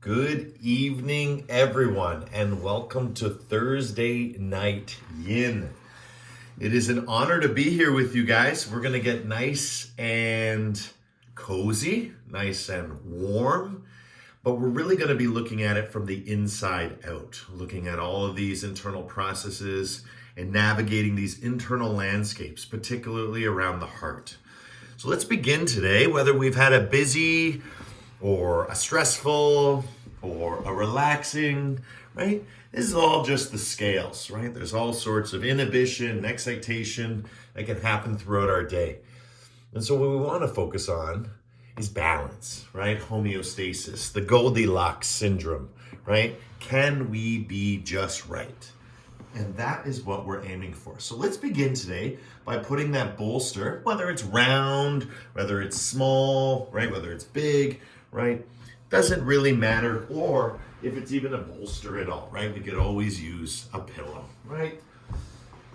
Good evening, everyone, and welcome to Thursday Night Yin. It is an honor to be here with you guys. We're going to get nice and cozy, nice and warm, but we're really going to be looking at it from the inside out, looking at all of these internal processes and navigating these internal landscapes, particularly around the heart. So let's begin today, whether we've had a busy or a stressful or a relaxing, right? This is all just the scales, right? There's all sorts of inhibition and excitation that can happen throughout our day. And so what we want to focus on is balance, right? Homeostasis, the Goldilocks syndrome, right? Can we be just right? And that is what we're aiming for. So let's begin today by putting that bolster, whether it's round, whether it's small, right? Whether it's big, right? Doesn't really matter. Or if it's even a bolster at all, right? We could always use a pillow, right?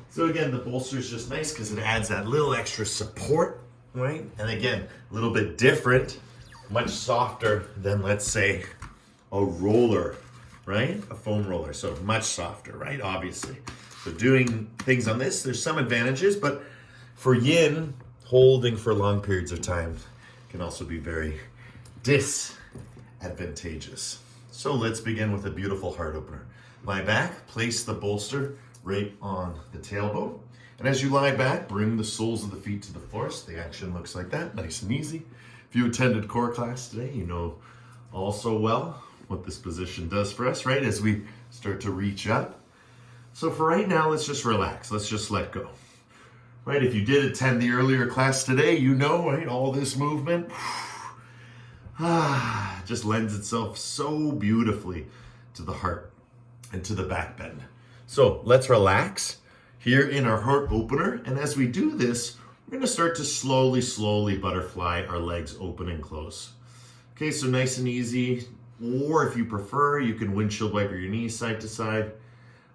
So again, the bolster is just nice because it adds that little extra support, right? And again, a little bit different, much softer than, let's say, a roller, right? A foam roller, so much softer, right? Obviously. So doing things on this, there's some advantages, but for yin, holding for long periods of time can also be very disadvantageous. So let's begin with a beautiful heart opener. Lie back, place the bolster right on the tailbone. And as you lie back, bring the soles of the feet to the floor. So the action looks like that, nice and easy. If you attended core class today, you know also well what this position does for us, right? As we start to reach up. So for right now, let's just relax. Let's just let go. Right? If you did attend the earlier class today, you know, right? All this movement just lends itself so beautifully to the heart and to the back bend. So let's relax here in our heart opener. And as we do this, we're going to start to slowly butterfly our legs open and close. Okay, so nice and easy. Or if you prefer, you can windshield wiper your knees side to side.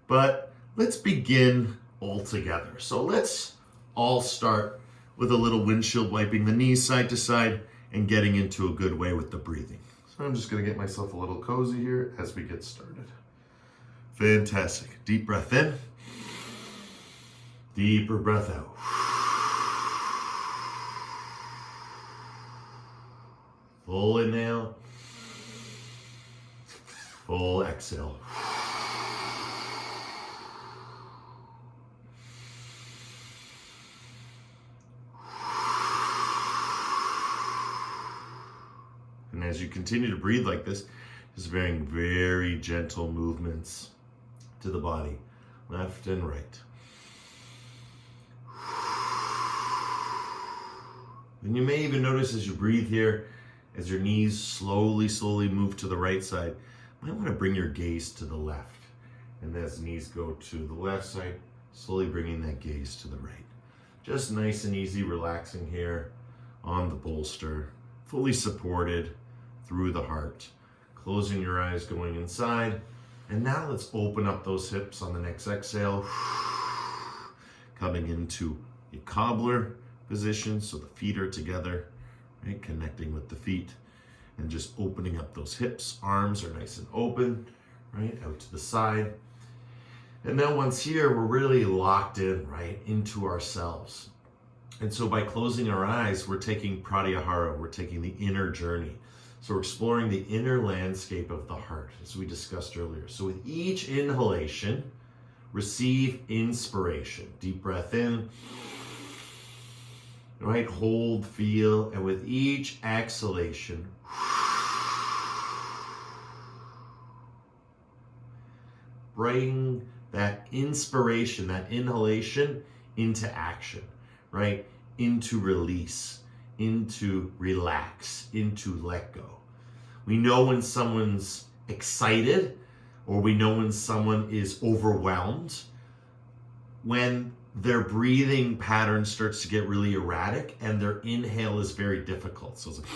But let's begin all together. So let's all start with a little windshield wiping the knees side to side and getting into a good way with the breathing. So I'm just going to get myself a little cozy here as we get started. Fantastic. Deep breath in. Deeper breath out. Full inhale. Full exhale. And as you continue to breathe like this, just very gentle movements to the body, left and right. And you may even notice as you breathe here, as your knees slowly move to the right side, you might want to bring your gaze to the left. And as knees go to the left side, slowly bringing that gaze to the right. Just nice and easy, relaxing here on the bolster, fully supported through the heart. Closing your eyes, going inside. And now let's open up those hips on the next exhale. Coming into a cobbler position, so the feet are together, right? Connecting with the feet. And just opening up those hips. Arms are nice and open, right? Out to the side. And now once here, we're really locked in, right? Into ourselves. And so by closing our eyes, we're taking pratyahara, we're taking the inner journey. So we're exploring the inner landscape of the heart, as we discussed earlier. So with each inhalation, receive inspiration. Deep breath in. Right? Hold, feel, and with each exhalation, bring that inspiration, that inhalation into action, right? Into release, into relax, into let go. We know when someone's excited or we know when someone is overwhelmed, when their breathing pattern starts to get really erratic and their inhale is very difficult. So it's like,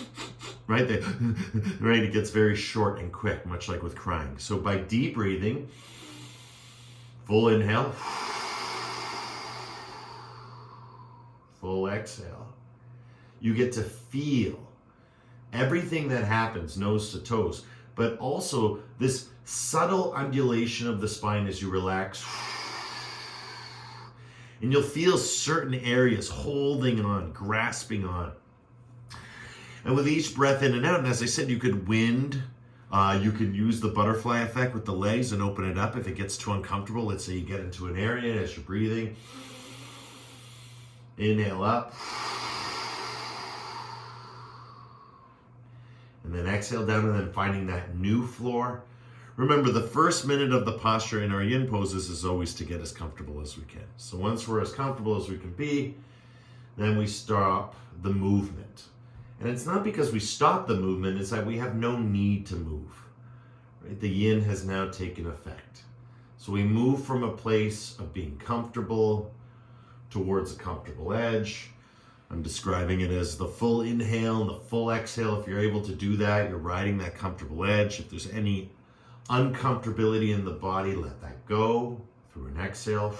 right? Right? It gets very short and quick, much like with crying. So by deep breathing, full inhale, full exhale, you get to feel everything that happens nose to toes, but also this subtle undulation of the spine as you relax. And you'll feel certain areas holding on, grasping on. And with each breath in and out, and as I said, you could wind, you can use the butterfly effect with the legs and open it up if it gets too uncomfortable. Let's say you get into an area as you're breathing. Inhale up. And then exhale down, and then finding that new floor. Remember, the first minute of the posture in our yin poses is always to get as comfortable as we can. So once we're as comfortable as we can be, then we stop the movement. And it's not because we stop the movement, it's that we have no need to move. Right? The yin has now taken effect. So we move from a place of being comfortable towards a comfortable edge. I'm describing it as the full inhale and the full exhale. If you're able to do that, you're riding that comfortable edge. If there's any uncomfortability in the body, let that go through an exhale.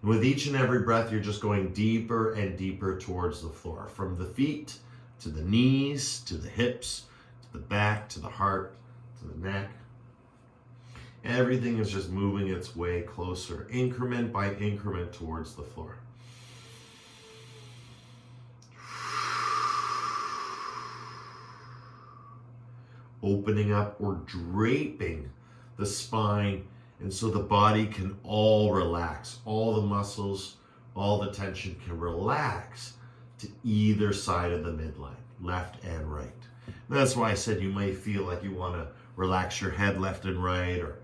And with each and every breath, you're just going deeper and deeper towards the floor, from the feet to the knees, to the hips, to the back, to the heart, to the neck. Everything is just moving its way closer, increment by increment, towards the floor. Opening up or draping the spine, and so the body can all relax. All the muscles, all the tension can relax to either side of the midline, left and right. And that's why I said you may feel like you want to relax your head left and right, or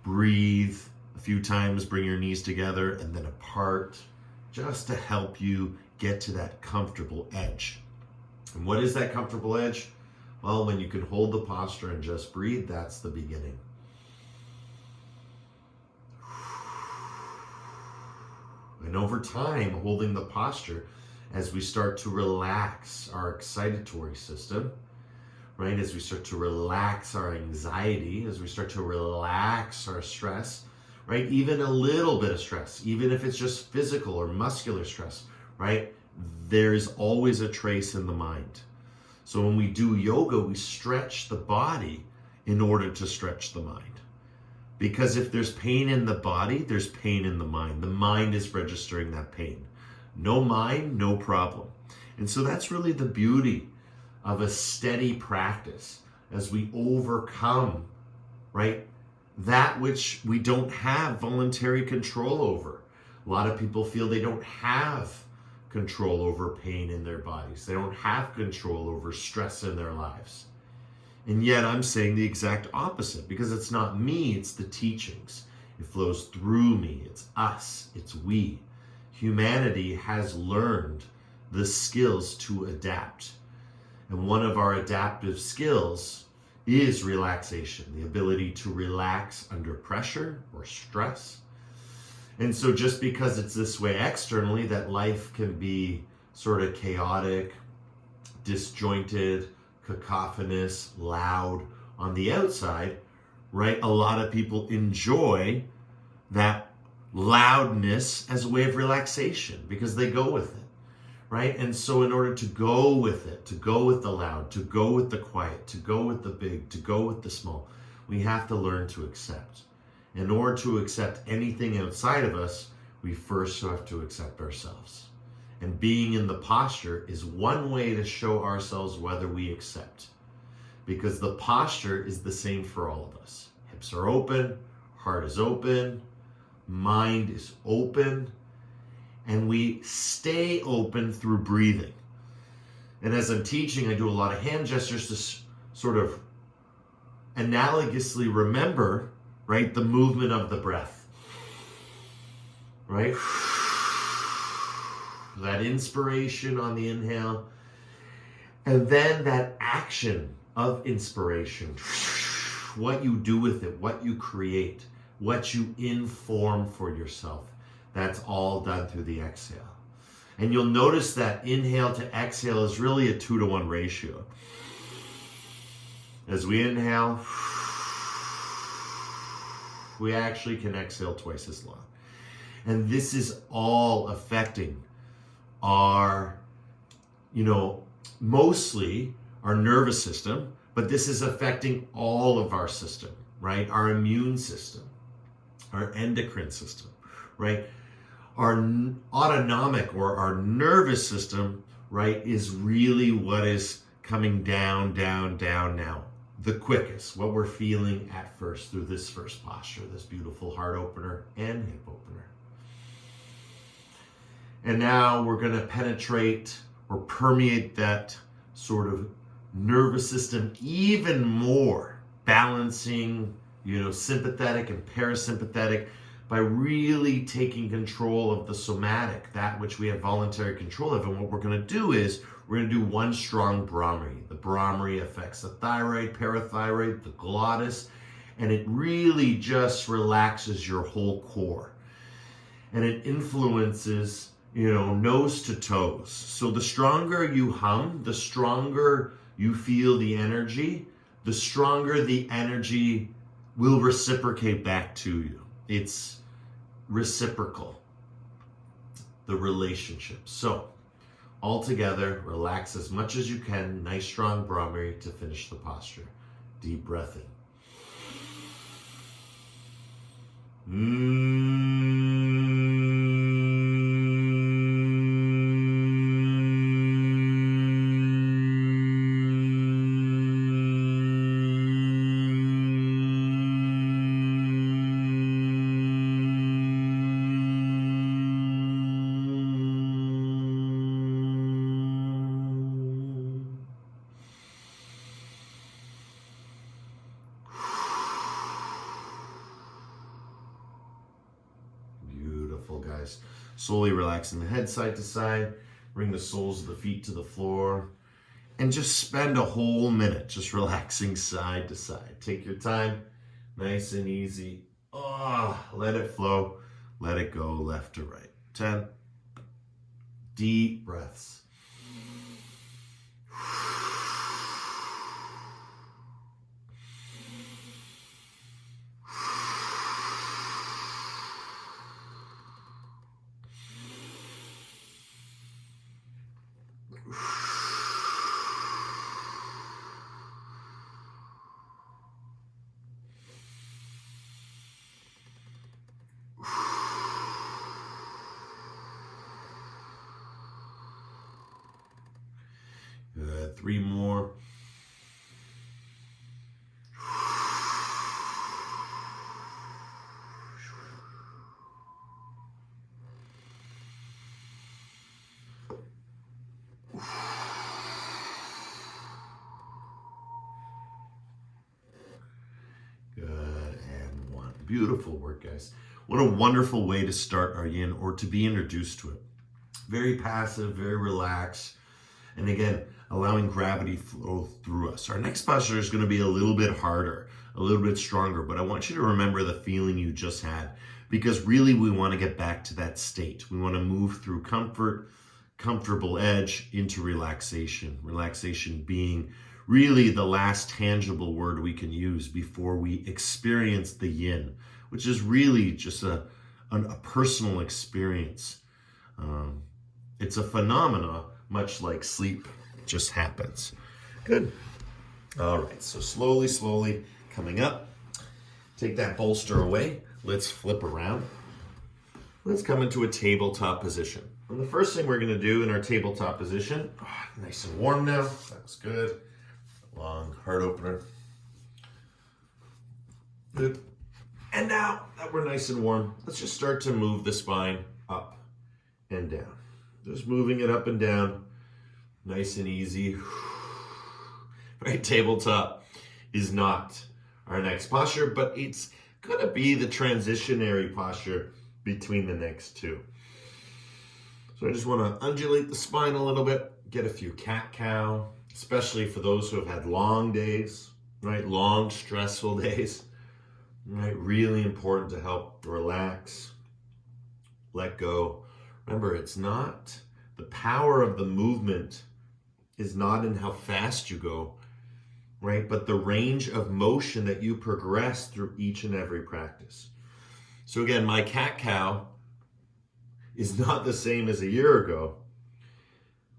breathe a few times, bring your knees together and then apart, just to help you get to that comfortable edge. And what is that comfortable edge? Well, when you can hold the posture and just breathe, that's the beginning. And over time, holding the posture, as we start to relax our excitatory system, right? As we start to relax our anxiety, as we start to relax our stress, right? Even a little bit of stress, even if it's just physical or muscular stress, right? There's always a trace in the mind. So when we do yoga, we stretch the body in order to stretch the mind. Because if there's pain in the body, there's pain in the mind. The mind is registering that pain. No mind, no problem. And so that's really the beauty of a steady practice as we overcome, right, that which we don't have voluntary control over. A lot of people feel they don't have control over pain in their bodies. They don't have control over stress in their lives. And yet I'm saying the exact opposite, because it's not me, it's the teachings. It flows through me, it's us, it's we. Humanity has learned the skills to adapt. And one of our adaptive skills is relaxation, the ability to relax under pressure or stress. And so just because it's this way externally, that life can be sort of chaotic, disjointed, cacophonous, loud on the outside, right? A lot of people enjoy that loudness as a way of relaxation because they go with it. Right? And so in order to go with it, to go with the loud, to go with the quiet, to go with the big, to go with the small, we have to learn to accept. In order to accept anything outside of us, we first have to accept ourselves. And being in the posture is one way to show ourselves whether we accept. Because the posture is the same for all of us. Hips are open, heart is open, mind is open, and we stay open through breathing. And as I'm teaching, I do a lot of hand gestures to sort of analogously remember, right, the movement of the breath, right? That inspiration on the inhale, and then that action of inspiration, what you do with it, what you create, what you inform for yourself. That's all done through the exhale. And you'll notice that inhale to exhale is really a 2-to-1 ratio. As we inhale, we actually can exhale twice as long. And this is all affecting our, mostly our nervous system, but this is affecting all of our system, right? Our immune system, our endocrine system, right? Our autonomic or our nervous system, right, is really what is coming down, down, down now. The quickest, what we're feeling at first through this first posture, this beautiful heart opener and hip opener. And now we're going to penetrate or permeate that sort of nervous system even more, balancing, sympathetic and parasympathetic by really taking control of the somatic, that which we have voluntary control of. And what we're going to do is we're going to do one strong Brahmari. The Brahmari affects the thyroid, parathyroid, the glottis, and it really just relaxes your whole core. And it influences, nose to toes. So the stronger you hum, the stronger you feel the energy, the stronger the energy will reciprocate back to you. It's reciprocal, the relationship. So all together, relax as much as you can. Nice strong Brahmari to finish the posture. Deep breath in. Guys, slowly relaxing the head side to side, bring the soles of the feet to the floor, and just spend a whole minute just relaxing side to side. Take your time, nice and easy. Let it flow, let it go left to right. 10 deep breaths. Good. 3 more. Good. And 1. Beautiful work, guys. What a wonderful way to start our yin, or to be introduced to it. Very passive, very relaxed. And again, allowing gravity flow through us. Our next posture is going to be a little bit harder, a little bit stronger, but I want you to remember the feeling you just had, because really we want to get back to that state. We want to move through comfort, comfortable edge into relaxation. Relaxation being really the last tangible word we can use before we experience the yin, which is really just a personal experience. It's a phenomena, much like sleep, it just happens. Good. All right, so slowly coming up. Take that bolster away. Let's flip around. Let's come into a tabletop position. And the first thing we're going to do in our tabletop position, nice and warm now. That was good. Long heart opener. Good. And now that we're nice and warm, let's just start to move the spine up and down. Just moving it up and down, nice and easy. Right, tabletop is not our next posture, but it's going to be the transitionary posture between the next two. So I just want to undulate the spine a little bit, get a few cat-cow, especially for those who have had long days, right? Long, stressful days, right? Really important to help relax, let go. Remember, it's not, the power of the movement is not in how fast you go, right? But the range of motion that you progress through each and every practice. So again, my cat-cow is not the same as a year ago.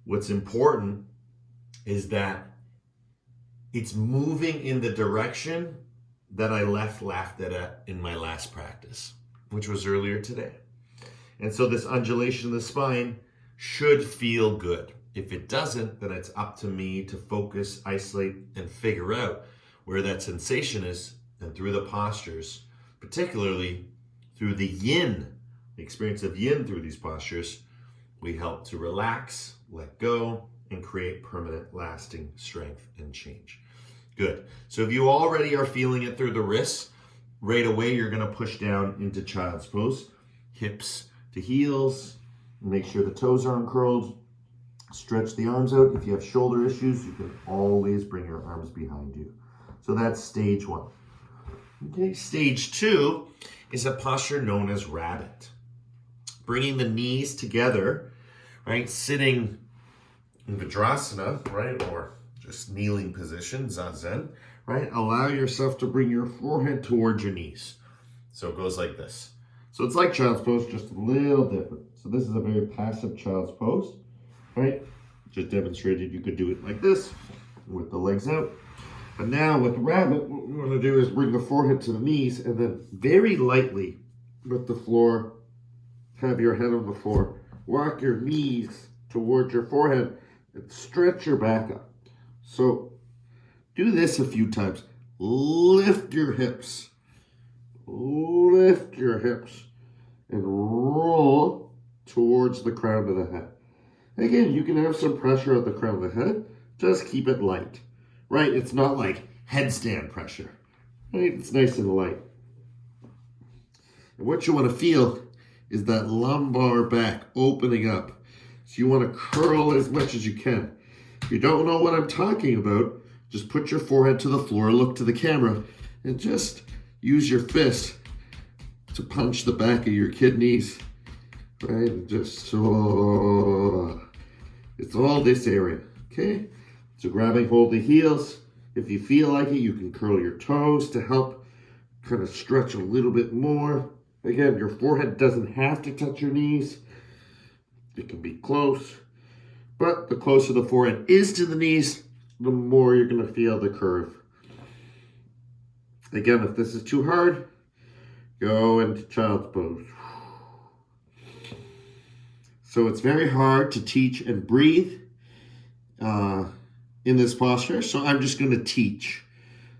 What's important is that it's moving in the direction that I laughed at in my last practice, which was earlier today. And so this undulation of the spine should feel good. If it doesn't, then it's up to me to focus, isolate, and figure out where that sensation is, and through the postures, particularly through the yin, the experience of yin through these postures, we help to relax, let go, and create permanent, lasting strength and change. Good. So if you already are feeling it through the wrists, right away you're going to push down into child's pose, hips to heels, make sure the toes are uncurled, stretch the arms out. If you have shoulder issues, you can always bring your arms behind you. So that's stage one. Okay, stage two is a posture known as rabbit. Bringing the knees together, right? Sitting in Vajrasana, right? Or just kneeling position, Zazen, right? Allow yourself to bring your forehead towards your knees. So it goes like this. So it's like child's pose, just a little different. So this is a very passive child's pose, right? Just demonstrated you could do it like this, with the legs out. But now with rabbit, what we want to do is bring the forehead to the knees and then very lightly with the floor, have your head on the floor. Walk your knees towards your forehead and stretch your back up. So do this a few times. Lift your hips. Lift your hips and roll towards the crown of the head. Again, you can have some pressure at the crown of the head. Just keep it light. Right? It's not like headstand pressure. Right? It's nice and light. And what you want to feel is that lumbar back opening up. So you want to curl as much as you can. If you don't know what I'm talking about, just put your forehead to the floor, look to the camera, and just use your fist to punch the back of your kidneys. Right? And just so it's all this area. Okay? So grabbing hold the heels. If you feel like it, you can curl your toes to help kind of stretch a little bit more. Again, your forehead doesn't have to touch your knees. It can be close. But the closer the forehead is to the knees, the more you're going to feel the curve. Again, if this is too hard, go into child's pose. So it's very hard to teach and breathe in this posture, so I'm just going to teach.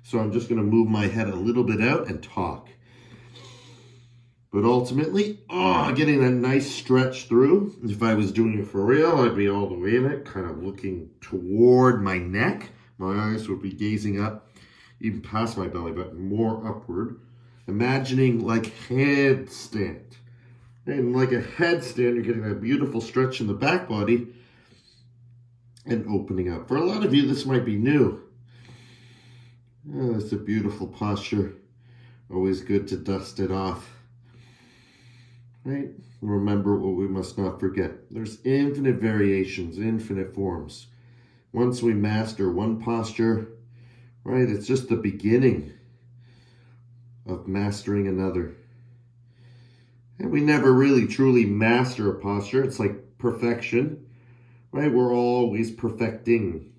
So I'm just going to move my head a little bit out and talk. But ultimately, getting a nice stretch through. If I was doing it for real, I'd be all the way in it, kind of looking toward my neck. My eyes would be gazing up, even past my belly button, more upward. Imagining like headstand. And like a headstand, you're getting that beautiful stretch in the back body and opening up. For a lot of you, this might be new. It's a beautiful posture. Always good to dust it off. Right? Remember what we must not forget. There's infinite variations, infinite forms. Once we master one posture, right, it's just the beginning of mastering another. And we never really truly master a posture. It's like perfection, right? We're always perfecting,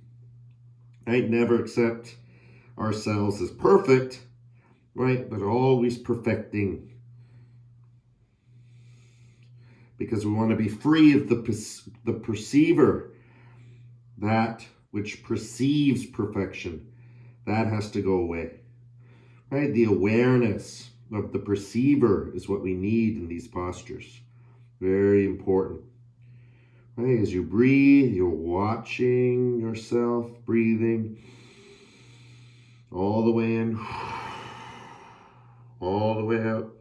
right? Never accept ourselves as perfect, right? But always perfecting. Because we want to be free of the perceiver, that which perceives perfection. That has to go away, right? The awareness of the perceiver is what we need in these postures. Very important. Right? As you breathe, you're watching yourself breathing all the way in, all the way out.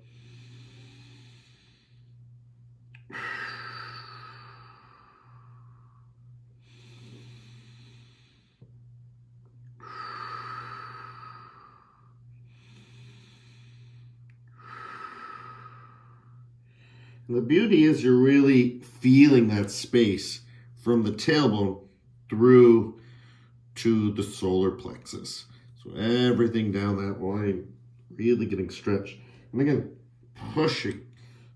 And the beauty is you're really feeling that space from the tailbone through to the solar plexus. So everything down that line really getting stretched. And again, pushing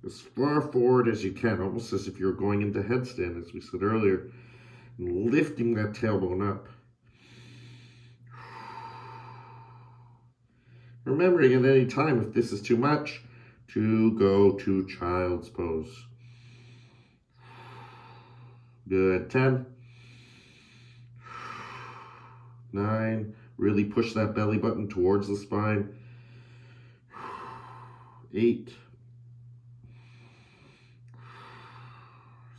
as far forward as you can, almost as if you're going into headstand, as we said earlier, and lifting that tailbone up. Remembering at any time, if this is too much, to go to child's pose. Good. 10, 9, really push that belly button towards the spine. 8,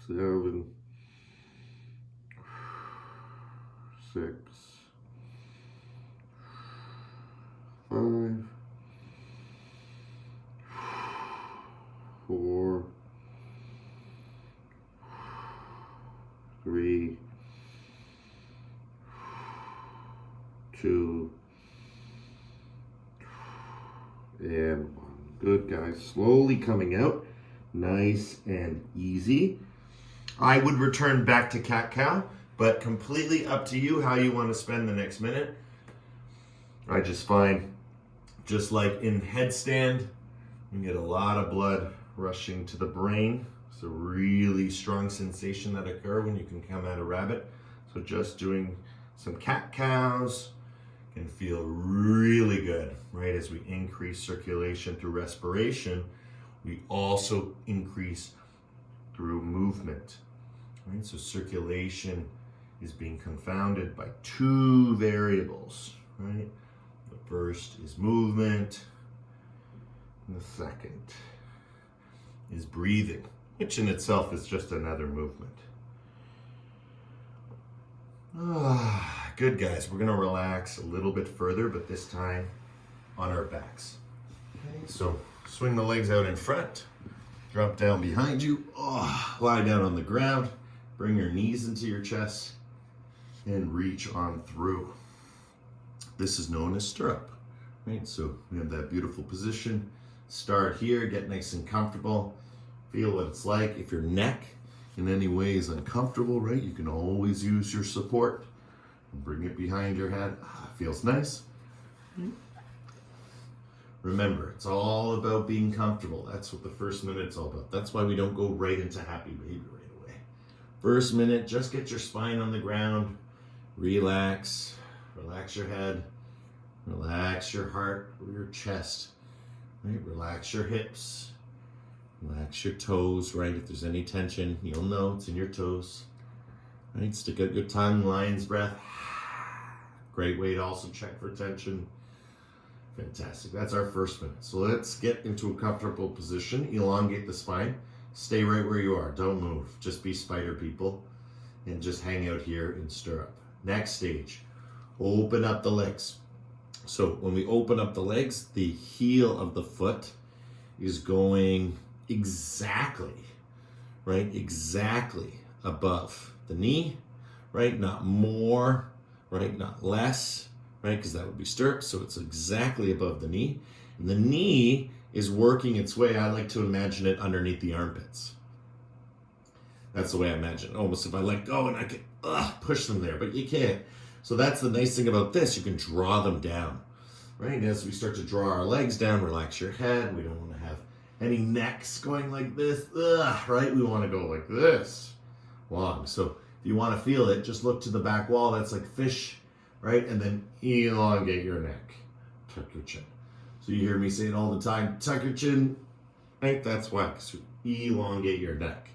7, 6, 5, 4, 3, 2, and 1. Good, guys. Slowly coming out. Nice and easy. I would return back to cat-cow, but completely up to you how you want to spend the next minute. I just find, just like in headstand, you get a lot of blood rushing to the brain. It's a really strong sensation that occurs when you can come out of rabbit. So just doing some cat-cows can feel really good, right? As we increase circulation through respiration, we also increase through movement, right? So circulation is being confounded by 2 variables, right? The first is movement, and the second is breathing, which in itself is just another movement. Good, guys. We're gonna relax a little bit further, but this time on our backs. Okay, so swing the legs out in front, drop down behind you, lie down on the ground, bring your knees into your chest, and reach on through. This is known as stirrup, right? So we have that beautiful position. Start here, get nice and comfortable, feel what it's like. If your neck in any way is uncomfortable, right, you can always use your support and bring it behind your head. Feels nice. Remember, it's all about being comfortable. That's what the first minute's all about. That's why we don't go right into happy baby right away. First minute, just get your spine on the ground, relax, relax your head, relax your heart or your chest, right? Relax your hips, relax your toes, right? If there's any tension, you'll know it's in your toes, right? Stick out your tongue, lion's breath. Great way to also check for tension. Fantastic. That's our first minute. So let's get into a comfortable position. Elongate the spine. Stay right where you are. Don't move. Just be spider people and just hang out here in stirrup. Next stage, open up the legs. So when we open up the legs, the heel of the foot is going exactly, right? Exactly above the knee, right? Not more, right? Not less, right? Because that would be stirrup. So it's exactly above the knee. And the knee is working its way. I like to imagine it underneath the armpits. That's the way I imagine it. Almost if I let go and I can push them there, but you can't. So that's the nice thing about this. You can draw them down, right? And as we start to draw our legs down, relax your head. We don't want to have any necks going like this, right? We want to go like this, long. So if you want to feel it, just look to the back wall. That's like fish, right? And then elongate your neck. Tuck your chin. So you hear me say it all the time. Tuck your chin, right? That's why. So elongate your neck.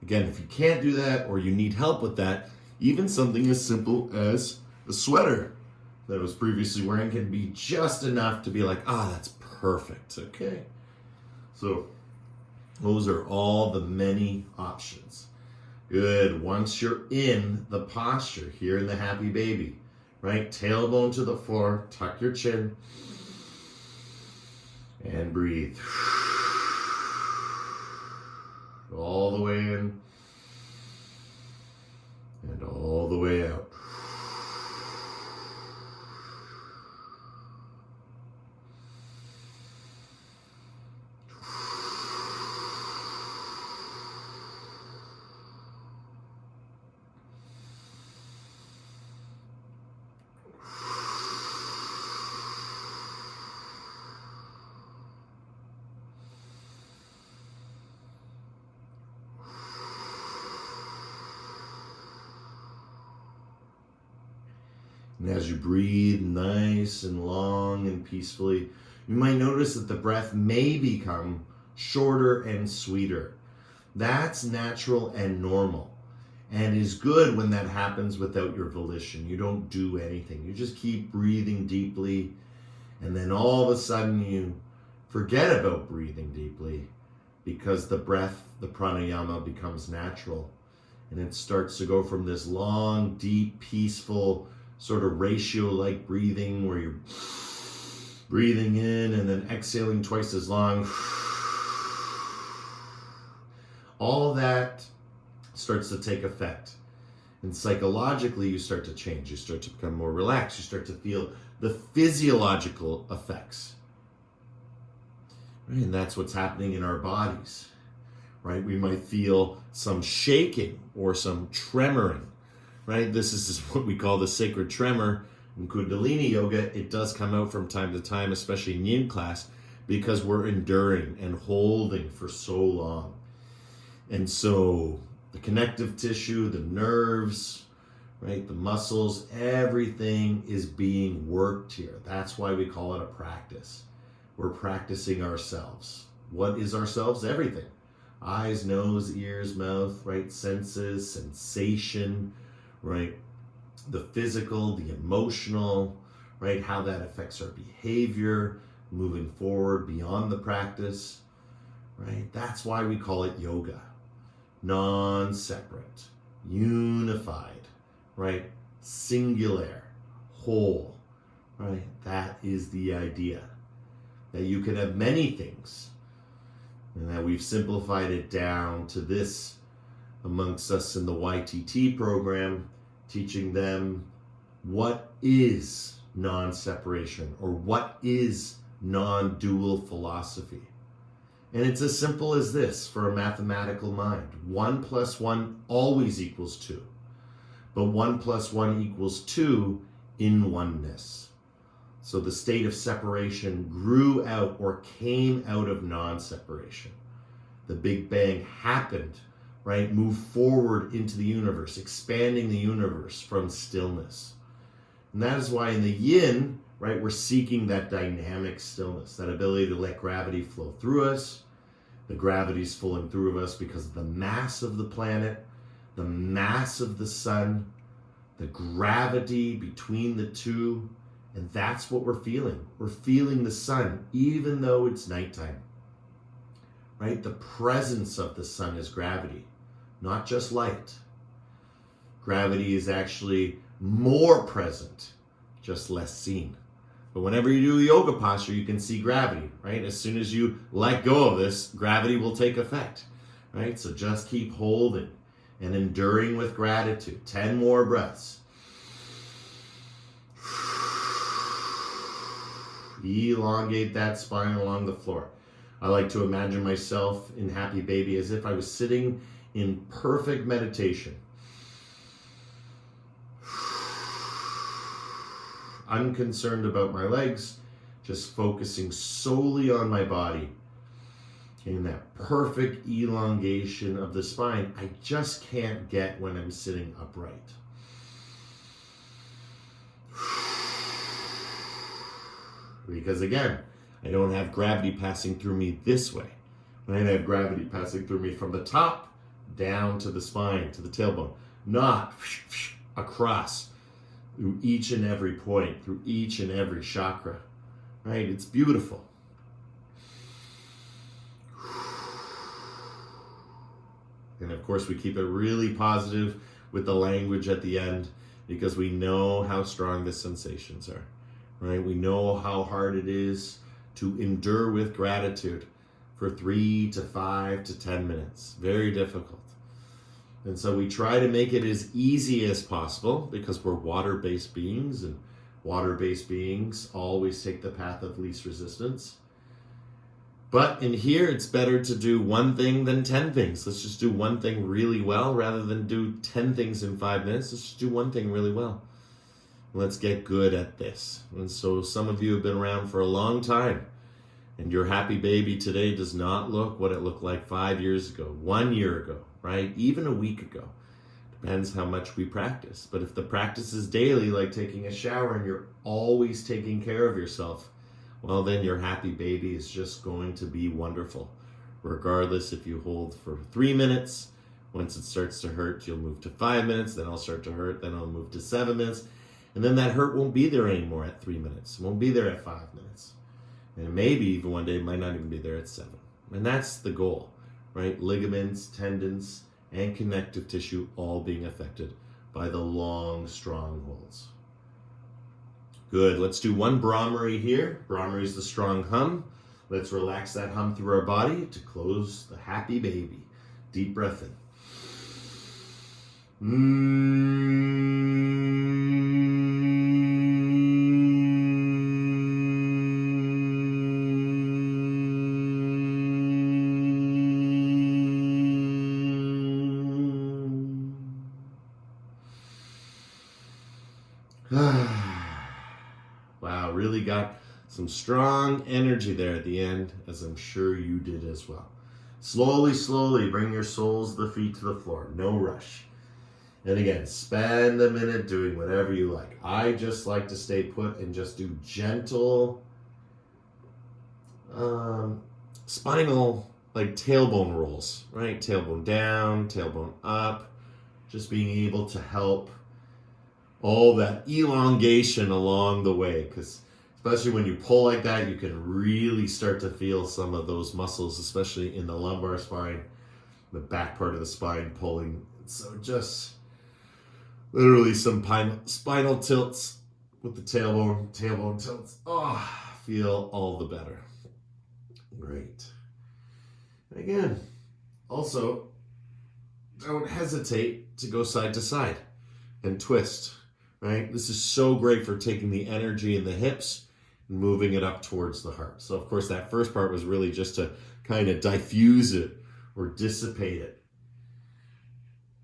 Again, if you can't do that or you need help with that, even something as simple as a sweater that I was previously wearing can be just enough to be like, that's perfect, okay? So those are all the many options. Good. Once you're in the posture, here in the happy baby, right? Tailbone to the floor, tuck your chin, and breathe. All the way in, and all the way out. And as you breathe nice and long and peacefully, you might notice that the breath may become shorter and sweeter. That's natural and normal, and is good when that happens without your volition. You don't do anything. You just keep breathing deeply, and then all of a sudden you forget about breathing deeply because the breath, the pranayama, becomes natural. And it starts to go from this long, deep, peaceful, sort of ratio-like breathing where you're breathing in and then exhaling twice as long. All of that starts to take effect. And psychologically, you start to change. You start to become more relaxed. You start to feel the physiological effects. Right? And that's what's happening in our bodies. Right? We might feel some shaking or some tremoring. Right? This is what we call the sacred tremor in Kundalini yoga. It does come out from time to time, especially in yin class, because we're enduring and holding for so long. And so the connective tissue, the nerves, right, the muscles, everything is being worked here. That's why we call it a practice. We're practicing ourselves. What is ourselves? Everything. Eyes, nose, ears, mouth, right, senses, sensation, right, the physical, the emotional, right, how that affects our behavior, moving forward beyond the practice, right? That's why we call it yoga. Non-separate, unified, right? Singular, whole, right? That is the idea. That you can have many things, and that we've simplified it down to this amongst us in the YTT program, teaching them what is non-separation or what is non-dual philosophy. And it's as simple as this for a mathematical mind. 1 + 1 always equals 2. But 1 + 1 equals 2 in oneness. So the state of separation grew out or came out of non-separation. The Big Bang happened, right? Moved forward into the universe, expanding the universe from stillness. And that is why in the yin, right, we're seeking that dynamic stillness, that ability to let gravity flow through us. The gravity's flowing through us because of the mass of the planet, the mass of the sun, the gravity between the two, and that's what we're feeling. We're feeling the sun, even though it's nighttime. Right? The presence of the sun is gravity, not just light. Gravity is actually more present, just less seen. But whenever you do a yoga posture, you can see gravity, right? As soon as you let go of this, gravity will take effect, right? So just keep holding and enduring with gratitude. 10 more breaths. Elongate that spine along the floor. I like to imagine myself in Happy Baby as if I was sitting in perfect meditation. Unconcerned about my legs, just focusing solely on my body. In that perfect elongation of the spine, I just can't get when I'm sitting upright. Because again, I don't have gravity passing through me this way. I have gravity passing through me from the top down to the spine, to the tailbone, not across through each and every point, through each and every chakra, right? It's beautiful. And of course, we keep it really positive with the language at the end because we know how strong the sensations are, right? We know how hard it is to endure with gratitude for 3 to 5 to 10 minutes. Very difficult. And so we try to make it as easy as possible because we're water-based beings, and water-based beings always take the path of least resistance. But in here, it's better to do one thing than 10 things. Let's just do one thing really well rather than do 10 things in 5 minutes. Let's just do one thing really well. Let's get good at this. And so some of you have been around for a long time, and your Happy Baby today does not look what it looked like 5 years ago, 1 year ago, right? Even a week ago, Depends how much we practice. But if the practice is daily, like taking a shower, and you're always taking care of yourself, well, then your happy baby is just going to be wonderful. Regardless if you hold for 3 minutes, once it starts to hurt, you'll move to 5 minutes, then I'll start to hurt, then I'll move to 7 minutes, and then that hurt won't be there anymore at 3 minutes. It won't be there at 5 minutes. And maybe even one day it might not even be there at 7. And that's the goal, right? Ligaments, tendons, and connective tissue all being affected by the long strongholds. Good, let's do one Brahmari here. Brahmari is the strong hum. Let's relax that hum through our body to close the happy baby. Deep breath in. Wow, really got some strong energy there at the end, as I'm sure you did as well. Slowly, slowly bring your soles, the feet to the floor. No rush. And again, spend a minute doing whatever you like. I just like to stay put and just do gentle spinal, like tailbone rolls, right? Tailbone down, tailbone up. Just being able to help all that elongation along the way, because especially when you pull like that, you can really start to feel some of those muscles, especially in the lumbar spine, the back part of the spine pulling. So just literally some spinal tilts with the tailbone tilts. Oh, feel all the better. Great. And again, also, don't hesitate to go side to side and twist. Right? This is so great for taking the energy in the hips and moving it up towards the heart. So of course that first part was really just to kind of diffuse it or dissipate it.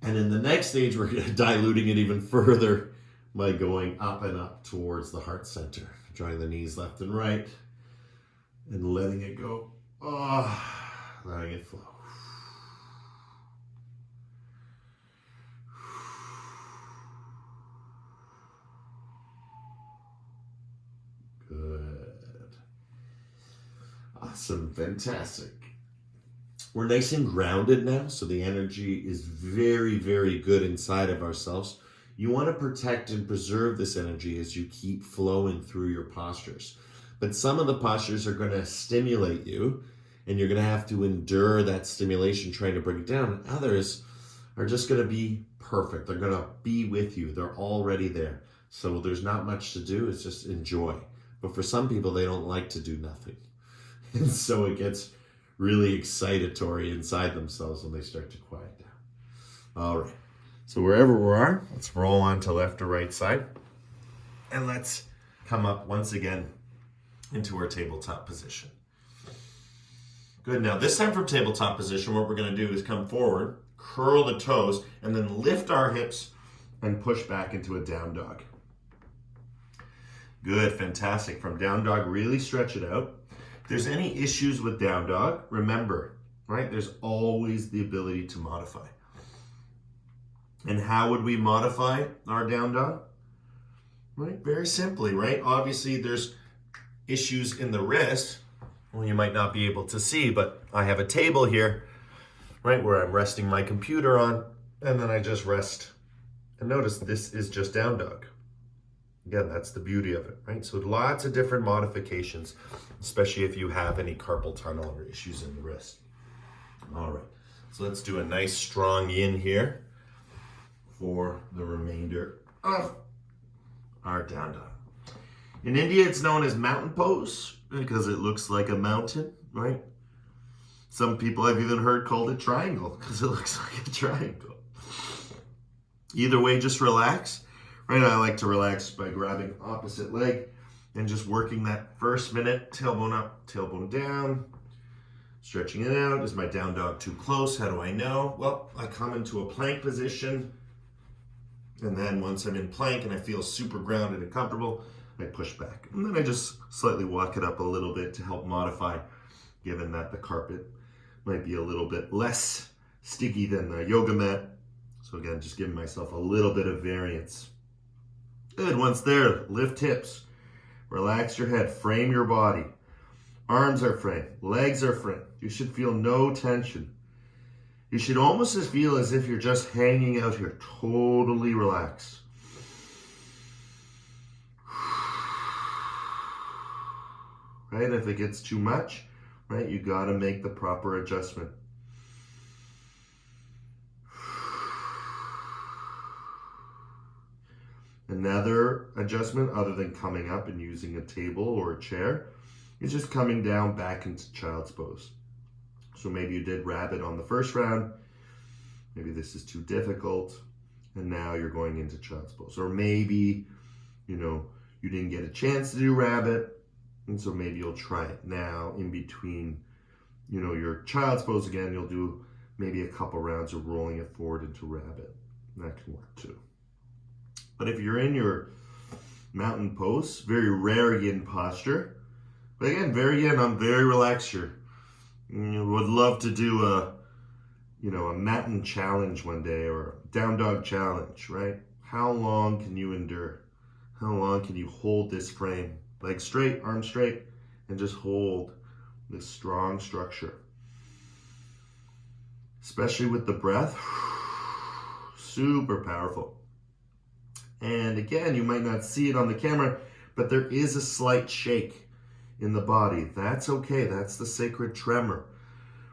And in the next stage, we're diluting it even further by going up and up towards the heart center. Drawing the knees left and right and letting it go. Oh, letting it flow. Awesome, fantastic. We're nice and grounded now, so the energy is very, very good inside of ourselves. You want to protect and preserve this energy as you keep flowing through your postures. But some of the postures are going to stimulate you, and you're going to have to endure that stimulation trying to bring it down. And others are just going to be perfect. They're going to be with you. They're already there. So there's not much to do. It's just enjoy. But for some people, they don't like to do nothing. And so it gets really excitatory inside themselves when they start to quiet down. All right. So wherever we are, let's roll on to left or right side. And let's come up once again into our tabletop position. Good. Now this time from tabletop position, what we're going to do is come forward, curl the toes, and then lift our hips and push back into a down dog. Good. Fantastic. From down dog, really stretch it out. If there's any issues with down dog, remember, right? There's always the ability to modify. And how would we modify our down dog? Right? Very simply, right? Obviously, there's issues in the wrist. Well, you might not be able to see, but I have a table here, right, where I'm resting my computer on, and then I just rest. And notice this is just down dog. Again, that's the beauty of it, right? So lots of different modifications, especially if you have any carpal tunnel or issues in the wrist. All right, so let's do a nice strong yin here for the remainder of our down dog. In India, it's known as mountain pose because it looks like a mountain, right? Some people I've even heard called it triangle because it looks like a triangle. Either way, just relax. Right, I like to relax by grabbing opposite leg and just working that first minute, tailbone up, tailbone down, stretching it out. Is my down dog too close? How do I know? Well, I come into a plank position, and then once I'm in plank and I feel super grounded and comfortable, I push back. And then I just slightly walk it up a little bit to help modify, given that the carpet might be a little bit less sticky than the yoga mat. So again, just giving myself a little bit of variance. Good, once there, lift hips. Relax your head, frame your body. Arms are framed, legs are framed. You should feel no tension. You should almost just feel as if you're just hanging out here, totally relaxed. Right, if it gets too much, right, you gotta make the proper adjustment. Another adjustment, other than coming up and using a table or a chair, is just coming down back into child's pose. So maybe you did rabbit on the first round, maybe this is too difficult, and now you're going into child's pose. Or maybe, you didn't get a chance to do rabbit, and so maybe you'll try it now in between, your child's pose again, you'll do maybe a couple rounds of rolling it forward into rabbit. That can work too. But if you're in your mountain pose, very rare yin posture, but again, very yin, I'm very relaxed here. Would love to do a mountain challenge one day or a down dog challenge, right? How long can you endure? How long can you hold this frame? Legs straight, arms straight, and just hold this strong structure. Especially with the breath, super powerful. And again, you might not see it on the camera, but there is a slight shake in the body. That's okay. That's the sacred tremor,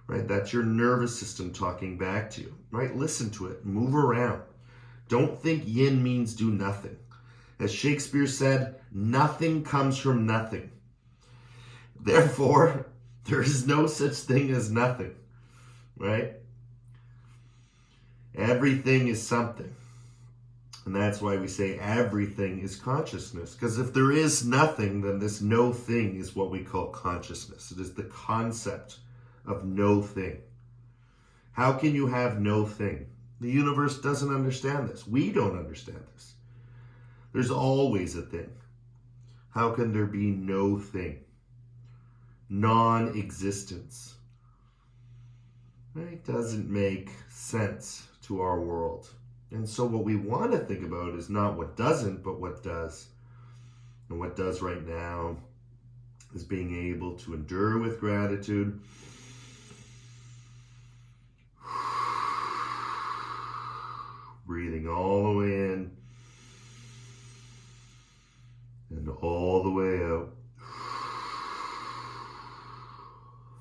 right? That's your nervous system talking back to you, right? Listen to it. Move around. Don't think yin means do nothing. As Shakespeare said, nothing comes from nothing. Therefore, there is no such thing as nothing, right? Everything is something. And that's why we say everything is consciousness. Because if there is nothing, then this no thing is what we call consciousness. It is the concept of no thing. How can you have no thing? The universe doesn't understand this. We don't understand this. There's always a thing. How can there be no thing? Non-existence. It doesn't make sense to our world. And so what we want to think about is not what doesn't, but what does. And what does right now is being able to endure with gratitude. Breathing all the way in and all the way out.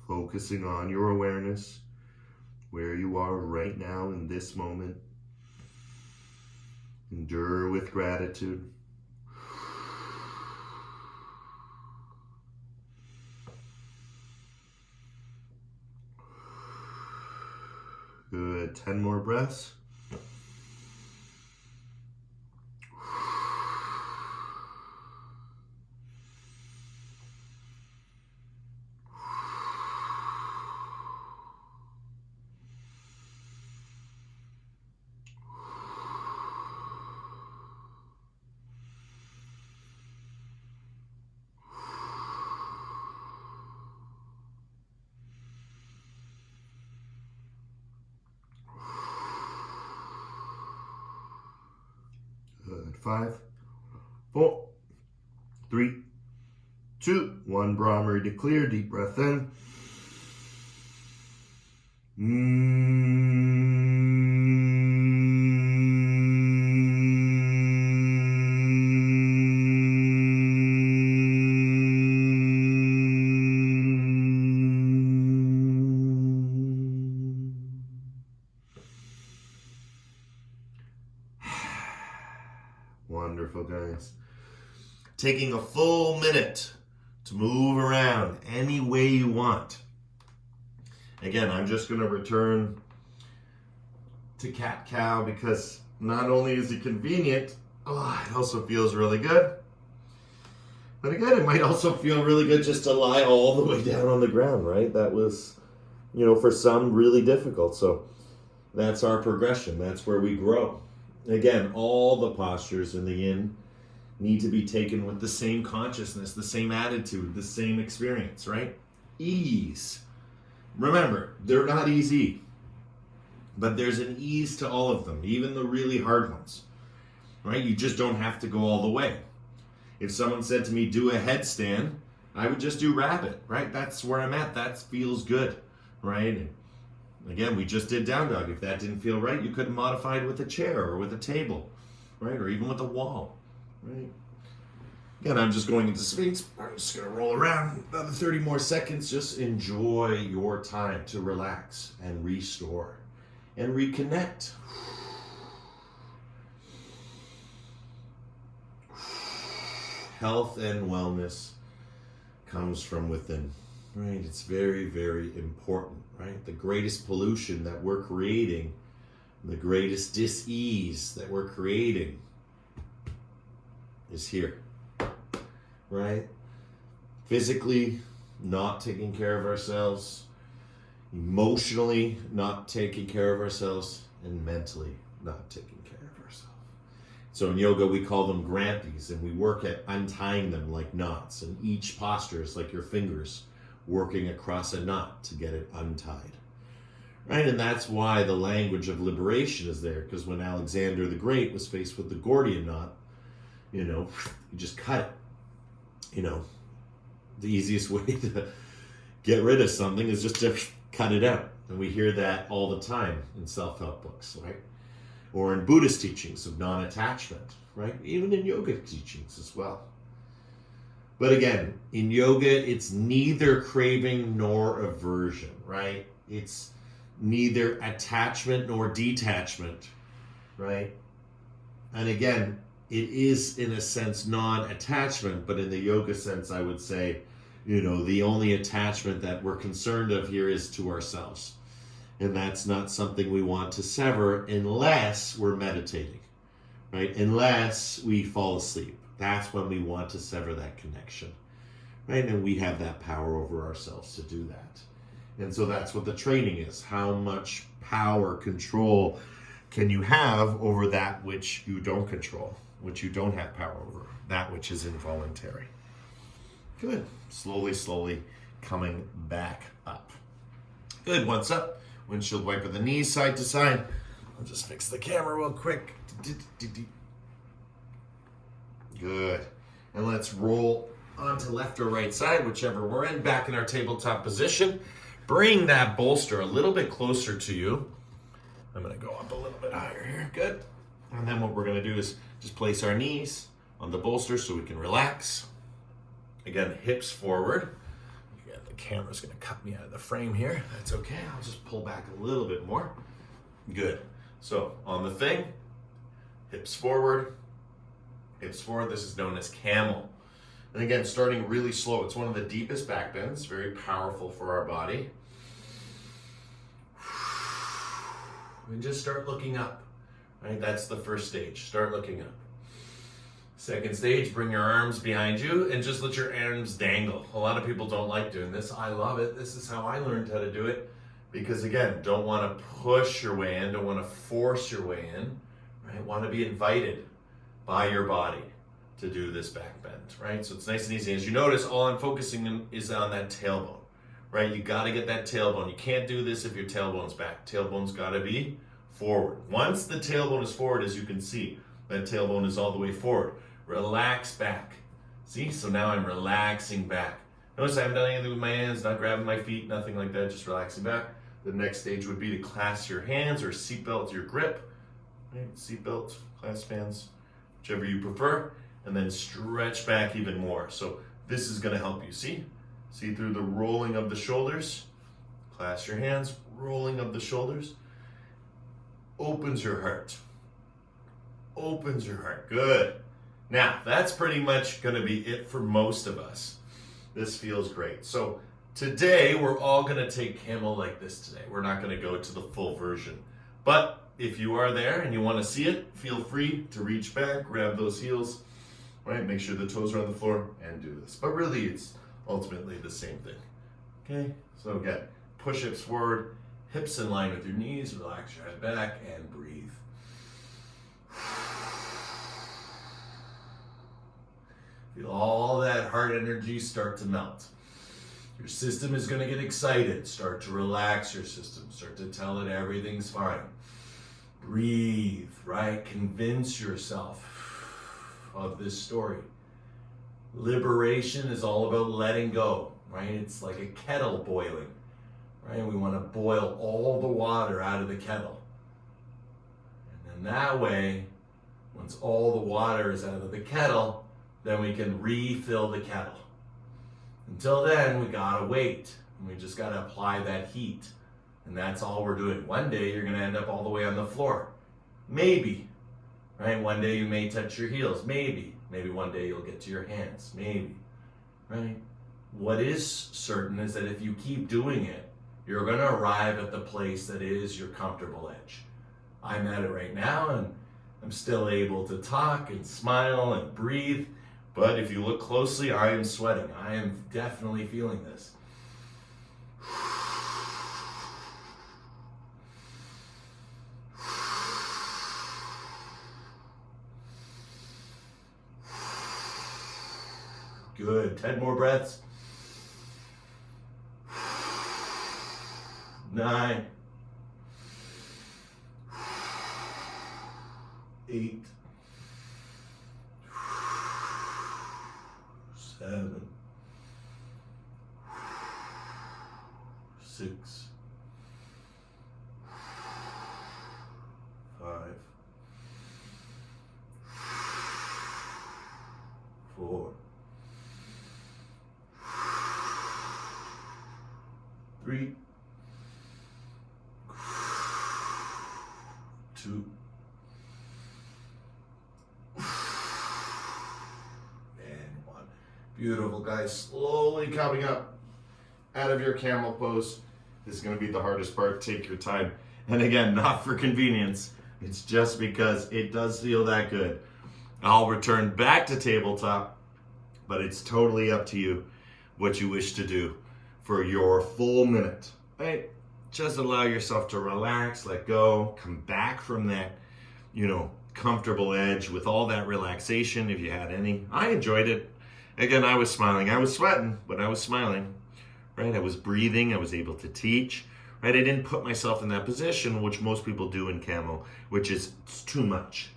Focusing on your awareness, where you are right now in this moment. Endure with gratitude. Good. 10 more breaths. Good. 5, 4, 3, 2, 1. Brahmari to clear. Deep breath in. Wonderful, guys. Taking a full minute to move around any way you want. Again, I'm just going to return to cat-cow because not only is it convenient, it also feels really good. But again, it might also feel really good just to lie all the way down on the ground, right? That was, for some really difficult. So that's our progression. That's where we grow. Again, all the postures in the yin need to be taken with the same consciousness, the same attitude, the same experience, right? Ease. Remember, they're not easy. But there's an ease to all of them, even the really hard ones, right? You just don't have to go all the way. If someone said to me, do a headstand, I would just do rabbit, right? That's where I'm at. That feels good, right? And again, we just did down dog. If that didn't feel right, you could modify it with a chair or with a table, right? Or even with a wall, right? Again, I'm just going into Sphinx. I'm just going to roll around another 30 more seconds. Just enjoy your time to relax and restore and reconnect. Health and wellness comes from within, right? It's very, very important, right? The greatest pollution that we're creating, the greatest dis-ease that we're creating is here, right? Physically, not taking care of ourselves, emotionally, not taking care of ourselves, and mentally, not taking care of ourselves. So in yoga, we call them granthis, and we work at untying them like knots. And each posture is like your fingers working across a knot to get it untied. Right? And that's why the language of liberation is there, because when Alexander the Great was faced with the Gordian knot, you just cut it. The easiest way to get rid of something is just to cut it out. And we hear that all the time in self-help books, right? Or in Buddhist teachings of non-attachment, right? Even in yoga teachings as well. But again, in yoga, it's neither craving nor aversion, right? It's neither attachment nor detachment, right? And again, it is in a sense non-attachment, but in the yoga sense, I would say, the only attachment that we're concerned of here is to ourselves. And that's not something we want to sever unless we're meditating, right? Unless we fall asleep. That's when we want to sever that connection, right? And we have that power over ourselves to do that. And so that's what the training is. How much power, control can you have over that which you don't control, which you don't have power over, that which is involuntary? Good. Slowly, slowly coming back up. Good. Once up. Windshield wiper the knees side to side. I'll just fix the camera real quick. Good. And let's roll onto left or right side, whichever we're in, back in our tabletop position. Bring that bolster a little bit closer to you. I'm going to go up a little bit higher here. Good. And then what we're going to do is just place our knees on the bolster so we can relax. Again, hips forward. Again, the camera's going to cut me out of the frame here. That's okay. I'll just pull back a little bit more. Good. So on the thing, hips forward, hips forward. This is known as Camel. And again, starting really slow. It's one of the deepest back bends, very powerful for our body. And just start looking up, right? That's the first stage. Start looking up. Second stage, bring your arms behind you and just let your arms dangle. A lot of people don't like doing this. I love it. This is how I learned how to do it. Because again, don't want to push your way in, don't want to force your way in, right? Want to be invited by your body to do this back bend, right? So it's nice and easy. As you notice, all I'm focusing on is on that tailbone, right? You got to get that tailbone. You can't do this if your tailbone's back. Tailbone's got to be forward. Once the tailbone is forward, as you can see, that tailbone is all the way forward. Relax back. See? So now I'm relaxing back. Notice I haven't done anything with my hands, not grabbing my feet, nothing like that, just relaxing back. The next stage would be to clasp your hands or seatbelt your grip. Right? Seatbelt, clasp hands, whichever you prefer. And then stretch back even more. So this is going to help you. See through the rolling of the shoulders. Clasp your hands, rolling of the shoulders. Opens your heart. Opens your heart. Good. Now, that's pretty much going to be it for most of us. This feels great. So today, we're all going to take Camel like this today. We're not going to go to the full version. But if you are there and you want to see it, feel free to reach back, grab those heels, right? Make sure the toes are on the floor and do this. But really, it's ultimately the same thing. Okay? So again, push hips forward, hips in line with your knees, relax your head back, and breathe. Feel all that heart energy start to melt. Your system is going to get excited. Start to relax your system. Start to tell it everything's fine. Breathe, right? Convince yourself of this story. Liberation is all about letting go, right? It's like a kettle boiling, right? We want to boil all the water out of the kettle. And then that way, once all the water is out of the kettle, then we can refill the kettle. Until then, we gotta wait. And we just gotta apply that heat. And that's all we're doing. One day, you're gonna end up all the way on the floor. Maybe, right? One day you may touch your heels, maybe. Maybe one day you'll get to your hands, maybe, right? What is certain is that if you keep doing it, you're gonna arrive at the place that is your comfortable edge. I'm at it right now, and I'm still able to talk and smile and breathe. But if you look closely, I am sweating. I am definitely feeling this. Good. 10 more breaths. 9. 8. 7. 6. 5. 4. 3. 2. Beautiful, guys. Slowly coming up out of your camel pose. This is going to be the hardest part. Take your time. And again, not for convenience. It's just because it does feel that good. I'll return back to tabletop, but it's totally up to you what you wish to do for your full minute. Right? Just allow yourself to relax, let go, come back from that, comfortable edge with all that relaxation if you had any. I enjoyed it. Again, I was smiling. I was sweating, but I was smiling, right? I was breathing. I was able to teach, right? I didn't put myself in that position, which most people do in Camel, which is too much.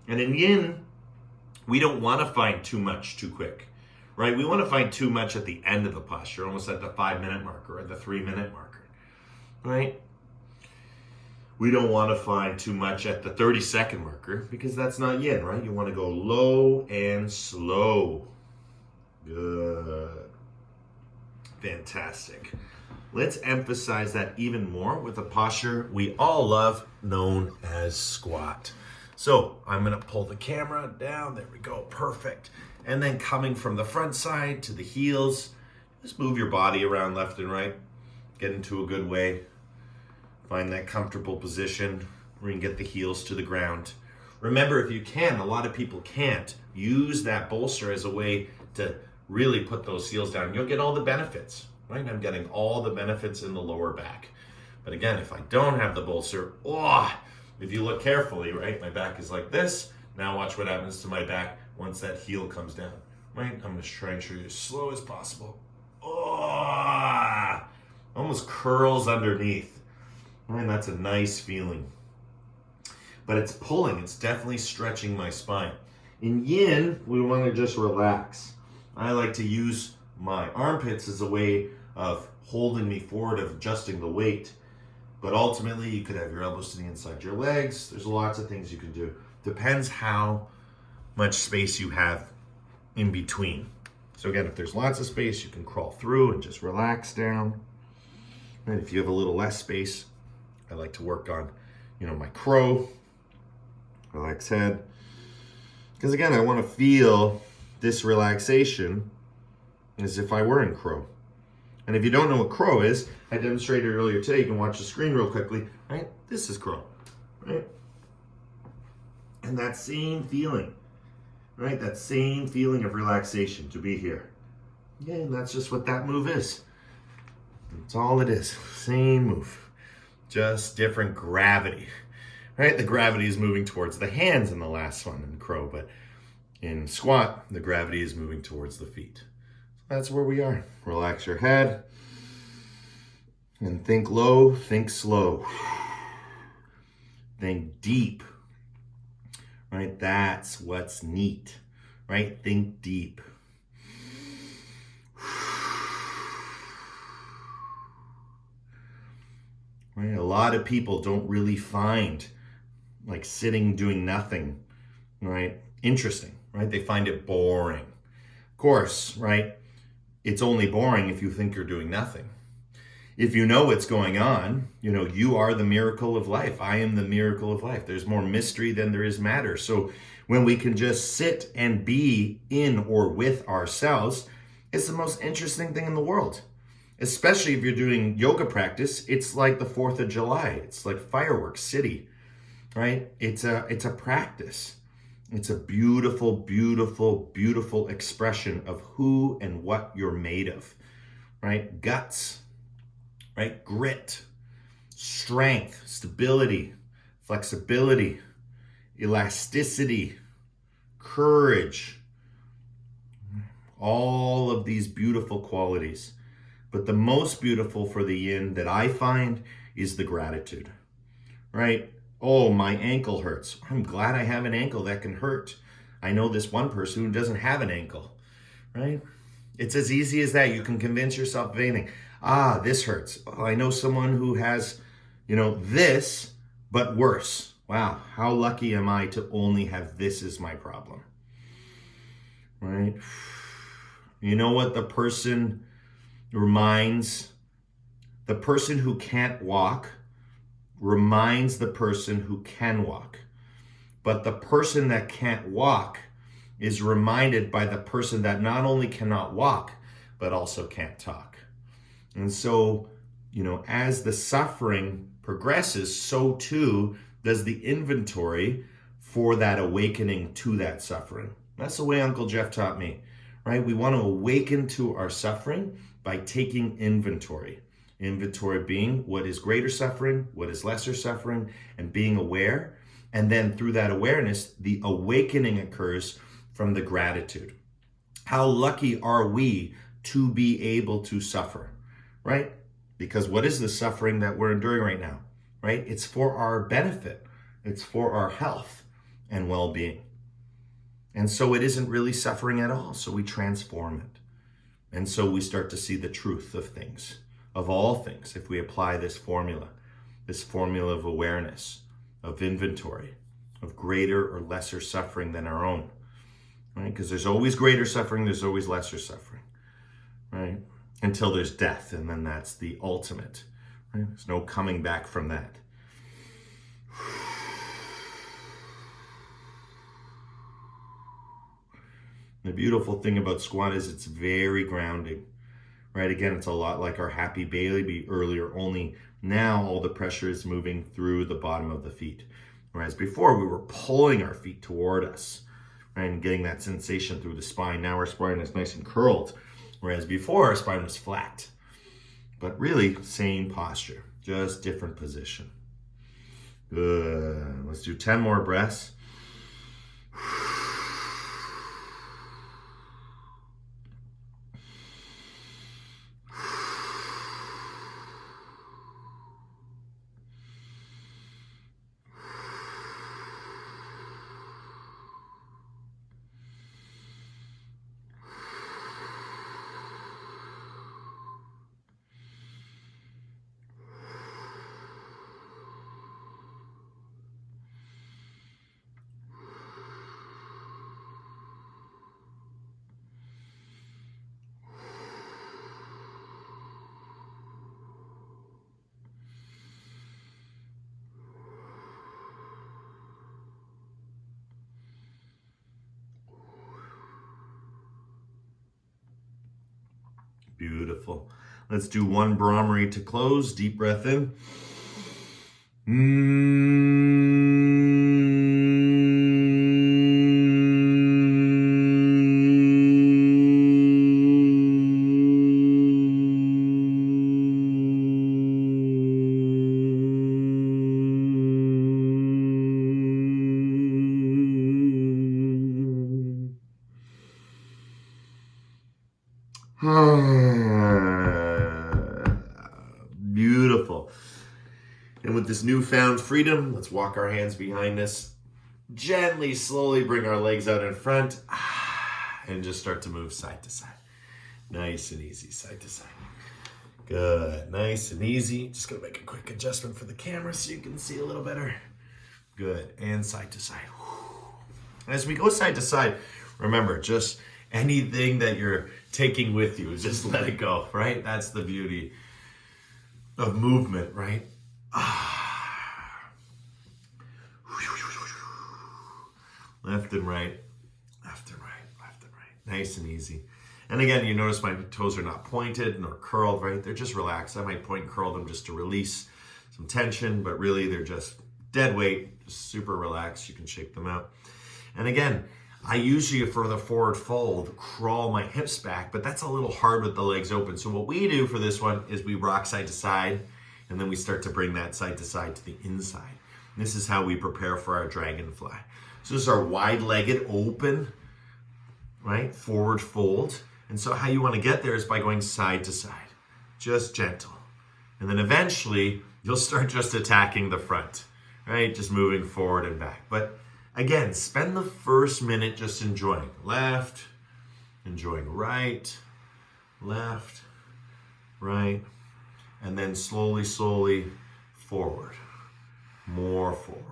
And in Yin, we don't want to find too much too quick, right? We want to find too much at the end of the posture, almost at the 5-minute marker or the 3-minute marker, right? We don't want to find too much at the 30-second marker because that's not Yin, right? You want to go low and slow. Good. Fantastic. Let's emphasize that even more with a posture we all love known as squat. So I'm going to pull the camera down. There we go. Perfect. And then coming from the front side to the heels, just move your body around left and right. Get into a good way. Find that comfortable position where you can get the heels to the ground. Remember, if you can, a lot of people can't, use that bolster as a way to really put those heels down. You'll get all the benefits, right? I'm getting all the benefits in the lower back. But again, if I don't have the bolster, if you look carefully, right? My back is like this. Now watch what happens to my back once that heel comes down, right? I'm gonna try and show you as slow as possible. Almost curls underneath. Right, that's a nice feeling. But it's pulling, it's definitely stretching my spine. In Yin, we want to just relax. I like to use my armpits as a way of holding me forward, of adjusting the weight. But ultimately, you could have your elbows to the inside of your legs. There's lots of things you can do. Depends how much space you have in between. So again, if there's lots of space, you can crawl through and just relax down. And if you have a little less space, I like to work on, my crow, relax head. Because again, I want to feel this relaxation as if I were in crow. And if you don't know what crow is, I demonstrated earlier today. You can watch the screen real quickly, right? This is crow, right? And that same feeling, right? That same feeling of relaxation to be here. Yeah, and that's just what that move is. That's all it is. Same move. Just different gravity, right? The gravity is moving towards the hands in the last one in crow, but in squat, the gravity is moving towards the feet. that's where we are. Relax your head and think low, think slow. Think deep, right? That's what's neat, right? Think deep. Right? A lot of people don't really find like sitting doing nothing, right, interesting, right? They find it boring. Of course, right? It's only boring if you think you're doing nothing. If you know what's going on, you know, you are the miracle of life. I am the miracle of life. There's more mystery than there is matter. So when we can just sit and be in or with ourselves, it's the most interesting thing in the world. Especially if you're doing yoga practice, it's like the 4th of July. It's like fireworks city, right? It's a practice. It's a beautiful, beautiful, beautiful expression of who and what you're made of, right? Guts, right? Grit, strength, stability, flexibility, elasticity, courage, all of these beautiful qualities. But the most beautiful for the yin that I find is the gratitude, right? Oh, my ankle hurts. I'm glad I have an ankle that can hurt. I know this one person who doesn't have an ankle, right? It's as easy as that. You can convince yourself of anything. Ah, this hurts. Oh, I know someone who has, you know, this, but worse. Wow, how lucky am I to only have this as my problem, right? You know what the person reminds? The person who can't walk reminds the person who can walk. But the person that can't walk is reminded by the person that not only cannot walk, but also can't talk. And so, you know, as the suffering progresses, so too does the inventory for that awakening to that suffering. That's the way Uncle Jeff taught me, right? We want to awaken to our suffering by taking inventory. Inventory being what is greater suffering, what is lesser suffering, and being aware. And then through that awareness, the awakening occurs from the gratitude. How lucky are we to be able to suffer, right? Because what is the suffering that we're enduring right now, right? It's for our benefit. It's for our health and well-being. And so it isn't really suffering at all. So we transform it. And so we start to see the truth of things, of all things, if we apply this formula of awareness, of inventory, of greater or lesser suffering than our own, right? Because there's always greater suffering, there's always lesser suffering, right? Until there's death, and then that's the ultimate, right? There's no coming back from that. The beautiful thing about squat is it's very grounding, right? Again, it's a lot like our happy baby earlier, only now all the pressure is moving through the bottom of the feet. Whereas before we were pulling our feet toward us, right? And getting that sensation through the spine. Now our spine is nice and curled. Whereas before our spine was flat. But really, same posture, just different position. Good. Let's do 10 more breaths. Beautiful. Let's do one Brahmari to close. Deep breath in. Beautiful. And with this newfound freedom, let's walk our hands behind us. Gently, slowly bring our legs out in front and just start to move side to side. Nice and easy, side to side. Good, nice and easy. Just gonna make a quick adjustment for the camera so you can see a little better. Good, and side to side. As we go side to side, remember, just anything that you're taking with you, just let it go, right? That's the beauty of movement, right? Left and right, left and right, left and right. Nice and easy. And again, you notice my toes are not pointed nor curled, right? They're just relaxed. I might point and curl them just to release some tension, but really they're just dead weight, just super relaxed. You can shake them out. And again, I usually, for the forward fold, crawl my hips back, but that's a little hard with the legs open. So what we do for this one is we rock side to side, and then we start to bring that side to side to the inside. And this is how we prepare for our dragonfly. So this is our wide-legged open, right? Forward fold. And so how you want to get there is by going side to side, just gentle. And then eventually you'll start just attacking the front, right? Just moving forward and back. But again, spend the first minute just enjoying left, enjoying right, left, right, and then slowly, slowly forward, more forward,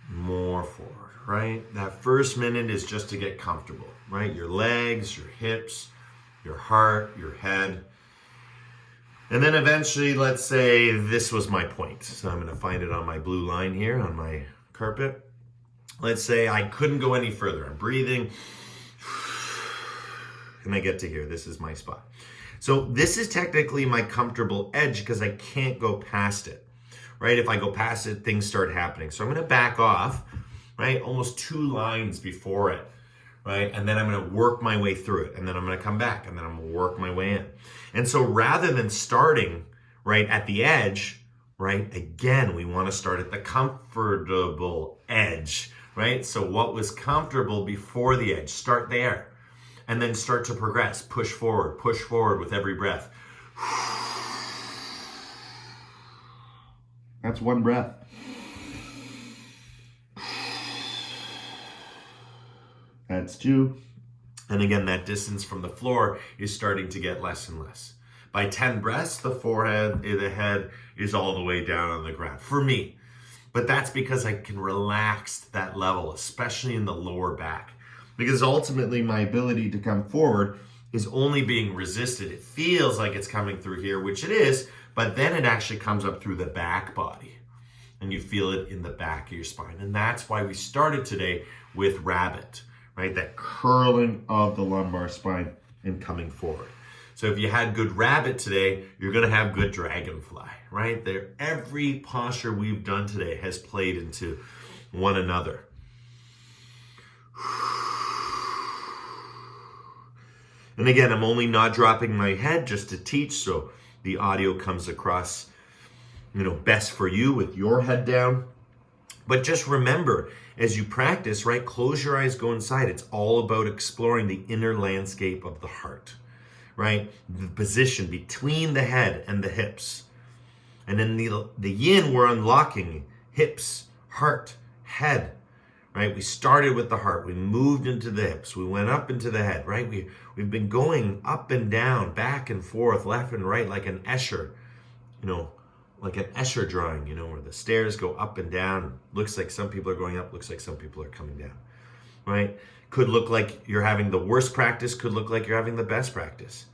more forward, right? That first minute is just to get comfortable, right? Your legs, your hips, your heart, your head. And then eventually, let's say this was my point. So I'm going to find it on my blue line here on my carpet. Let's say I couldn't go any further. I'm breathing. And I get to here. This is my spot. So this is technically my comfortable edge because I can't go past it, right? If I go past it, things start happening. So I'm going to back off, right? Almost 2 lines before it, right? And then I'm going to work my way through it. And then I'm going to come back and then I'm going to work my way in. And so rather than starting, right, at the edge, right, again, we want to start at the comfortable edge, right? So what was comfortable before the edge, start there. And then start to progress, push forward with every breath. That's one breath. That's 2. And again, that distance from the floor is starting to get less and less. By 10 breaths, the forehead, the head is all the way down on the ground, for me. But that's because I can relax that level, especially in the lower back. Because ultimately, my ability to come forward is only being resisted. It feels like it's coming through here, which it is, but then it actually comes up through the back body. And you feel it in the back of your spine. And that's why we started today with rabbit, right? That curling of the lumbar spine and coming forward. So if you had good rabbit today, you're going to have good dragonfly, right? There, every posture we've done today has played into one another. And again, I'm only not dropping my head just to teach, so the audio comes across, best for you with your head down. But just remember, as you practice, right, close your eyes, go inside. It's all about exploring the inner landscape of the heart, right? The position between the head and the hips. And in the yin, we're unlocking hips, heart, head, right? We started with the heart. We moved into the hips. We went up into the head, right? We've been going up and down, back and forth, left and right, like an Escher, like an Escher drawing, where the stairs go up and down. Looks like some people are going up, looks like some people are coming down, right? Could look like you're having the worst practice, could look like you're having the best practice.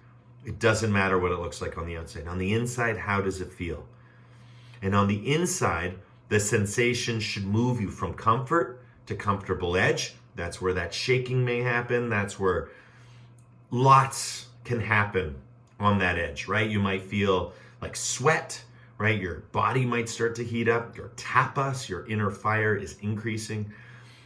It doesn't matter what it looks like on the outside. On the inside, how does it feel? And on the inside, the sensation should move you from comfort to comfortable edge. That's where that shaking may happen. That's where lots can happen on that edge, right? You might feel like sweat, right? Your body might start to heat up. Your tapas, your inner fire is increasing,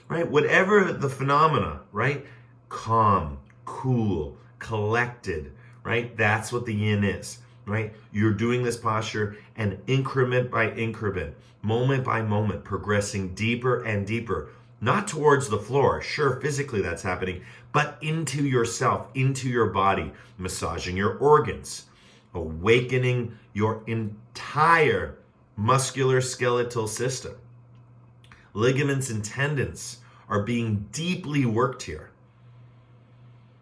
right? Whatever the phenomena, right? Calm, cool, collected, right? That's what the yin is, right? You're doing this posture and increment by increment, moment by moment, progressing deeper and deeper Not towards the floor. Sure, physically that's happening, but into yourself, into your body, massaging your organs, awakening your entire muscular skeletal system. Ligaments and tendons are being deeply worked here.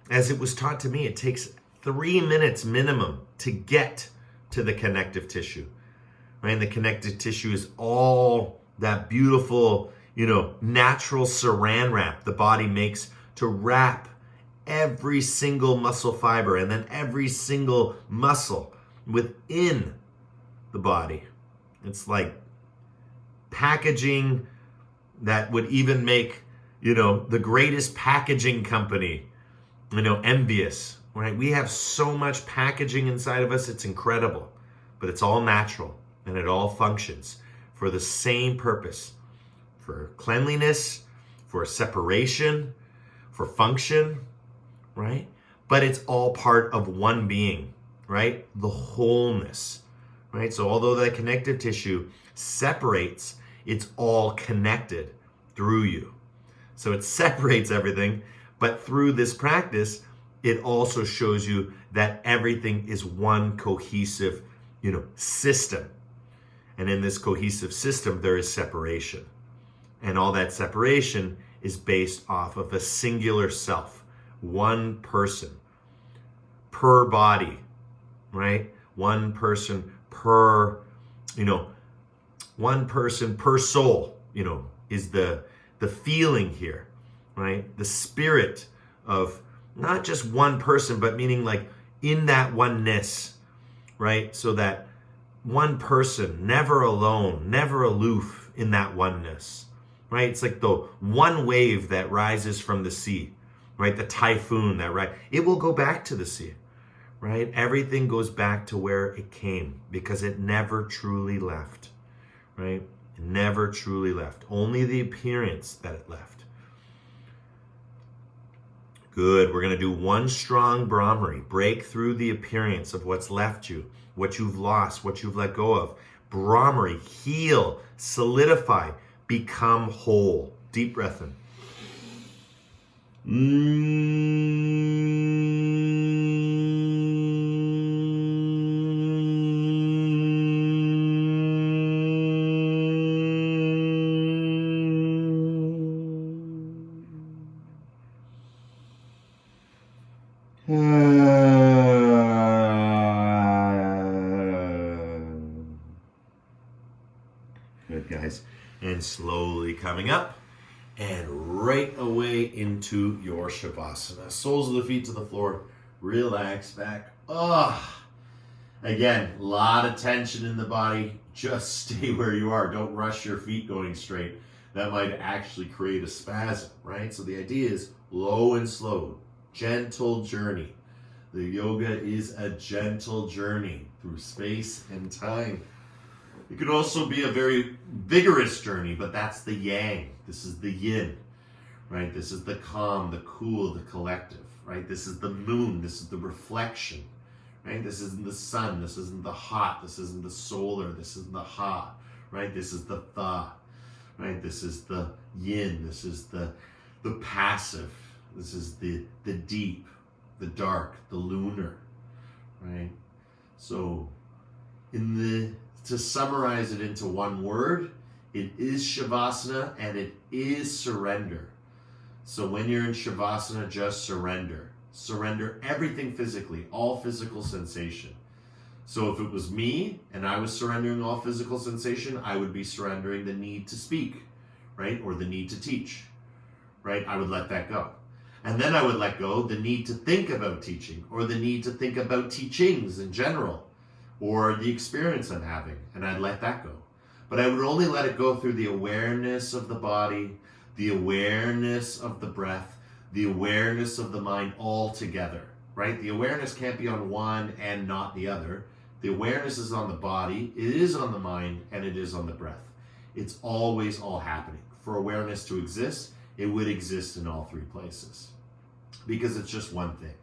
As it was taught to me, it takes 3 minutes minimum to get to the connective tissue. Right? And the connective tissue is all that beautiful, natural saran wrap the body makes to wrap every single muscle fiber and then every single muscle within the body. It's like packaging that would even make, the greatest packaging company, envious, right? We have so much packaging inside of us, it's incredible, but it's all natural and it all functions for the same purpose, for cleanliness, for separation, for function, right? But it's all part of one being, right? The wholeness, right? So although the connective tissue separates, it's all connected through you. So it separates everything, but through this practice, it also shows you that everything is one cohesive, system. And in this cohesive system, there is separation. And all that separation is based off of a singular self, one person per body, right? One person per, one person per soul, is the feeling here, right? The spirit of not just one person, but meaning like in that oneness, right? So that one person, never alone, never aloof in that oneness, right? It's like the one wave that rises from the sea, right? The typhoon it will go back to the sea, right? Everything goes back to where it came because it never truly left, right? It never truly left. Only the appearance that it left. Good. We're going to do one strong Brahmari. Break through the appearance of what's left you, what you've lost, what you've let go of. Brahmari. Heal, solidify, become whole. Deep breath in. Good, guys. And slowly coming up and right away into your Shavasana. Soles of the feet to the floor. Relax back. Again, a lot of tension in the body. Just stay where you are. Don't rush your feet going straight. That might actually create a spasm, right? So the idea is low and slow. Gentle journey. The yoga is a gentle journey through space and time. It could also be a very vigorous journey, but that's the yang. This is the yin, right? This is the calm, the cool, the collective, right? This is the moon. This is the reflection, right? This isn't the sun. This isn't the hot. This isn't the solar. This isn't the ha, right? This is the tha, right? This is the yin. This is the passive. This is the deep, the dark, the lunar, right? So to summarize it into one word, it is Shavasana and it is surrender. So when you're in Shavasana, just surrender. Surrender everything physically, all physical sensation. So if it was me and I was surrendering all physical sensation, I would be surrendering the need to speak, right? Or the need to teach, right? I would let that go. And then I would let go the need to think about teaching or the need to think about teachings in general or the experience I'm having, and I'd let that go. But I would only let it go through the awareness of the body, the awareness of the breath, the awareness of the mind all together, right? The awareness can't be on one and not the other. The awareness is on the body, it is on the mind, and it is on the breath. It's always all happening. For awareness to exist, it would exist in all three places because it's just one thing.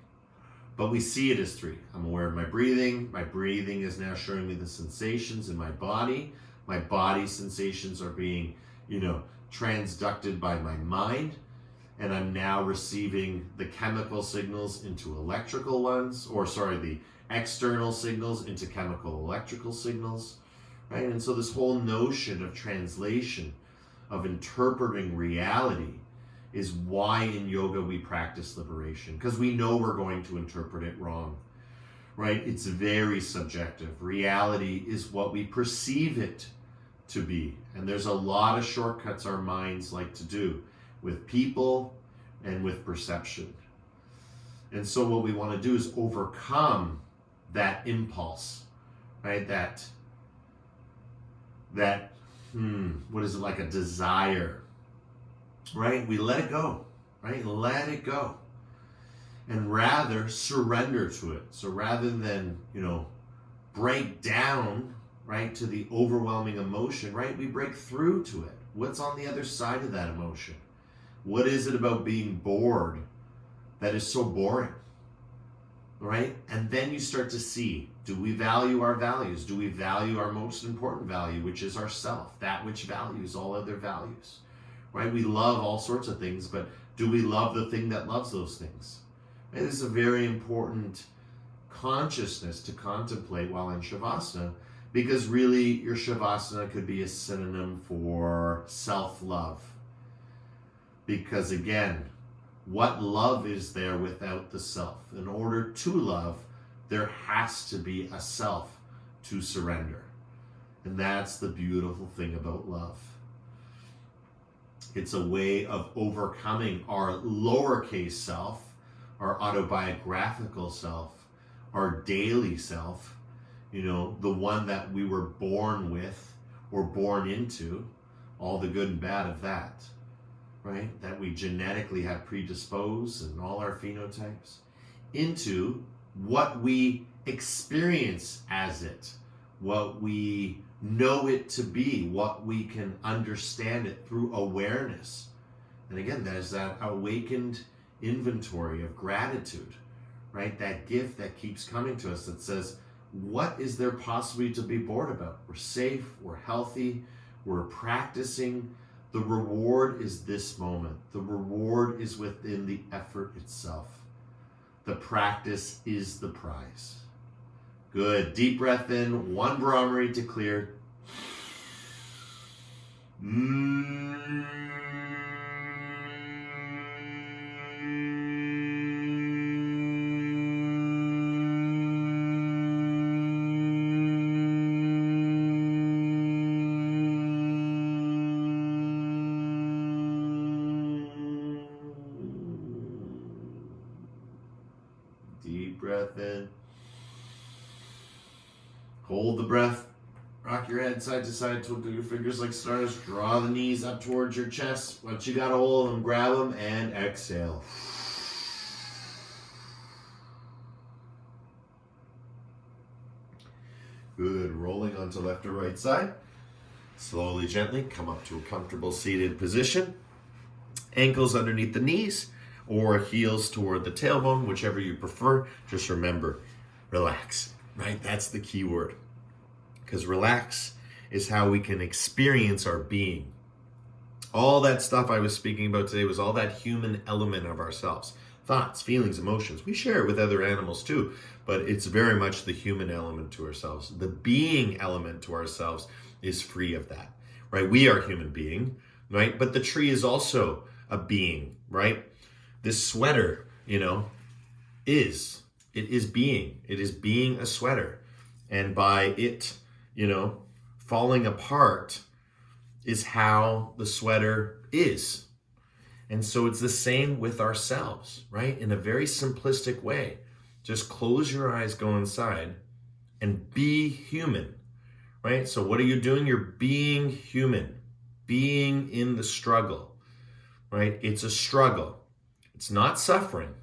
But we see it as three. I'm aware of my breathing. My breathing is now showing me the sensations in my body. My body sensations are being, transducted by my mind, and I'm now receiving the chemical signals into electrical ones, or sorry, the external signals into chemical electrical signals, right? And so this whole notion of translation, of interpreting reality, is why in yoga we practice liberation, because we know we're going to interpret it wrong, right? It's very subjective. Reality is what we perceive it to be. And there's a lot of shortcuts our minds like to do with people and with perception. And so what we want to do is overcome that impulse, right? That what is it, like a desire, right? We let it go, right? Let it go. And rather surrender to it. So rather than, break down, right, to the overwhelming emotion, right, we break through to it. What's on the other side of that emotion? What is it about being bored that is so boring, right? And then you start to see, do we value our values? Do we value our most important value, which is ourself, that which values all other values, right? We love all sorts of things, but do we love the thing that loves those things? Right? This is a very important consciousness to contemplate while in Shavasana, because really your Shavasana could be a synonym for self-love. Because again, what love is there without the self? In order to love, there has to be a self to surrender. And that's the beautiful thing about love. It's a way of overcoming our lowercase self, our autobiographical self, our daily self, the one that we were born with or born into, all the good and bad of that, right? That we genetically have predisposed and all our phenotypes, into what we experience as it, what we know it to be, what we can understand it through awareness. And again, there's that awakened inventory of gratitude, right? That gift that keeps coming to us that says, what is there possibly to be bored about? We're safe, we're healthy, we're practicing. The reward is this moment. The reward is within the effort itself. The practice is the prize. Good. Deep breath in, one Brahmari to clear. Deep breath in. Hold the breath. Rock your head side to side, twinkle your fingers like stars. Draw the knees up towards your chest. Once you got a hold of them, grab them and exhale. Good. Rolling onto left or right side. Slowly, gently come up to a comfortable seated position. Ankles underneath the knees or heels toward the tailbone, whichever you prefer. Just remember, relax, right? That's the key word. Because relax is how we can experience our being. All that stuff I was speaking about today was all that human element of ourselves. Thoughts, feelings, emotions. We share it with other animals too, but it's very much the human element to ourselves. The being element to ourselves is free of that, right? We are human being, right? But the tree is also a being, right? This sweater, it is being. It is being a sweater. And by it, falling apart is how the sweater is. And so it's the same with ourselves, right? In a very simplistic way. Just close your eyes, go inside, and be human, right? So what are you doing? You're being human, being in the struggle, right? It's a struggle. It's not suffering,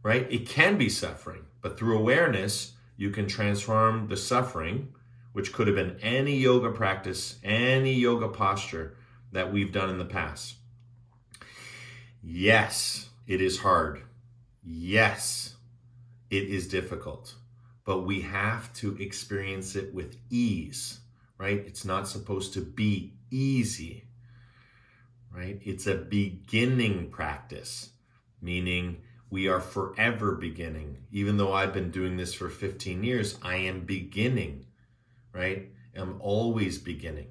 right? It can be suffering, but through awareness, you can transform the suffering, which could have been any yoga practice, any yoga posture that we've done in the past. Yes, it is hard. Yes, it is difficult, but we have to experience it with ease, right? It's not supposed to be easy, right? It's a beginning practice, meaning we are forever beginning. Even though I've been doing this for 15 years, I am beginning, right? I'm always beginning.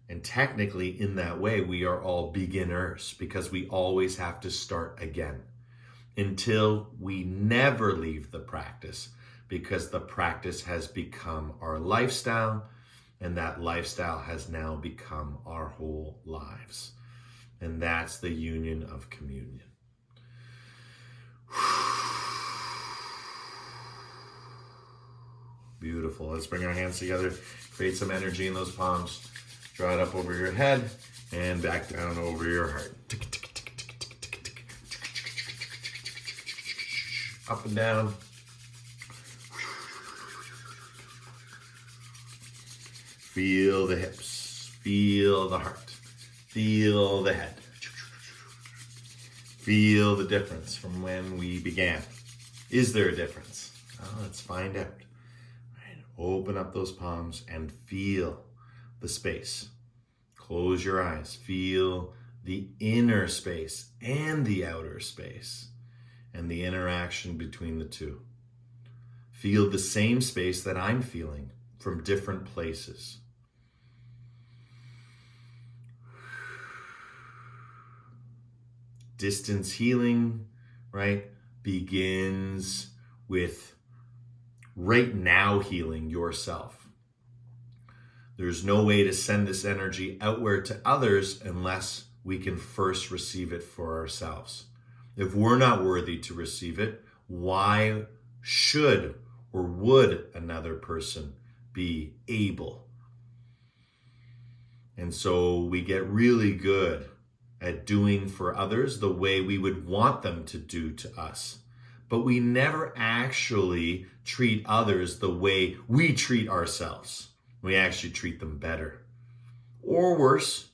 And technically, in that way, we are all beginners because we always have to start again until we never leave the practice, because the practice has become our lifestyle, and that lifestyle has now become our whole lives. And that's the union of communion. Beautiful. Let's bring our hands together, create some energy in those palms, draw it up over your head and back down over your heart. Up and down. Feel the hips, feel the heart, feel the head. Feel the difference from when we began. Is there a difference? Well, let's find out. Right. Open up those palms and feel the space. Close your eyes. Feel the inner space and the outer space and the interaction between the two. Feel the same space that I'm feeling from different places. Distance healing, right, begins with right now healing yourself. There's no way to send this energy outward to others unless we can first receive it for ourselves. If we're not worthy to receive it, why should or would another person be able? And so we get really good at doing for others the way we would want them to do to us. But we never actually treat others the way we treat ourselves. We actually treat them better or worse.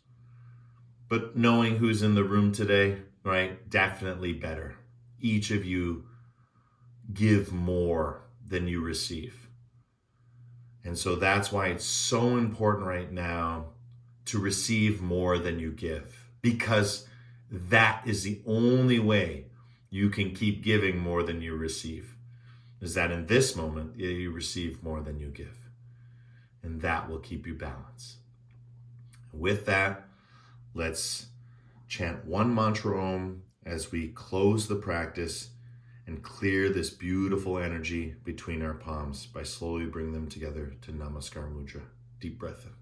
But knowing who's in the room today, right, definitely better. Each of you give more than you receive. And so that's why it's so important right now to receive more than you give. Because that is the only way you can keep giving more than you receive. Is that in this moment, you receive more than you give. And that will keep you balanced. With that, let's chant one mantra Om as we close the practice and clear this beautiful energy between our palms by slowly bringing them together to Namaskar Mudra. Deep breath in.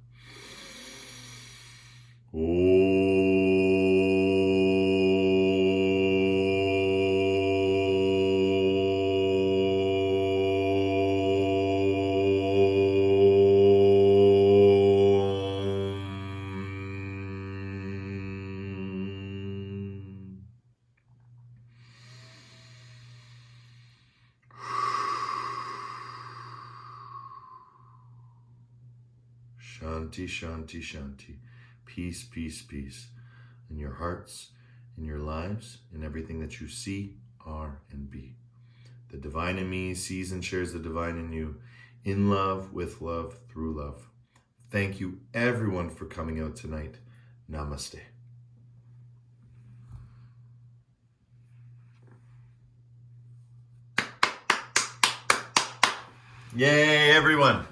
Shanti, Shanti, Shanti. Peace, peace, peace. In your hearts, in your lives, in everything that you see, are, and be. The divine in me sees and shares the divine in you, in love, with love, through love. Thank you, everyone, for coming out tonight. Namaste. Yay, everyone.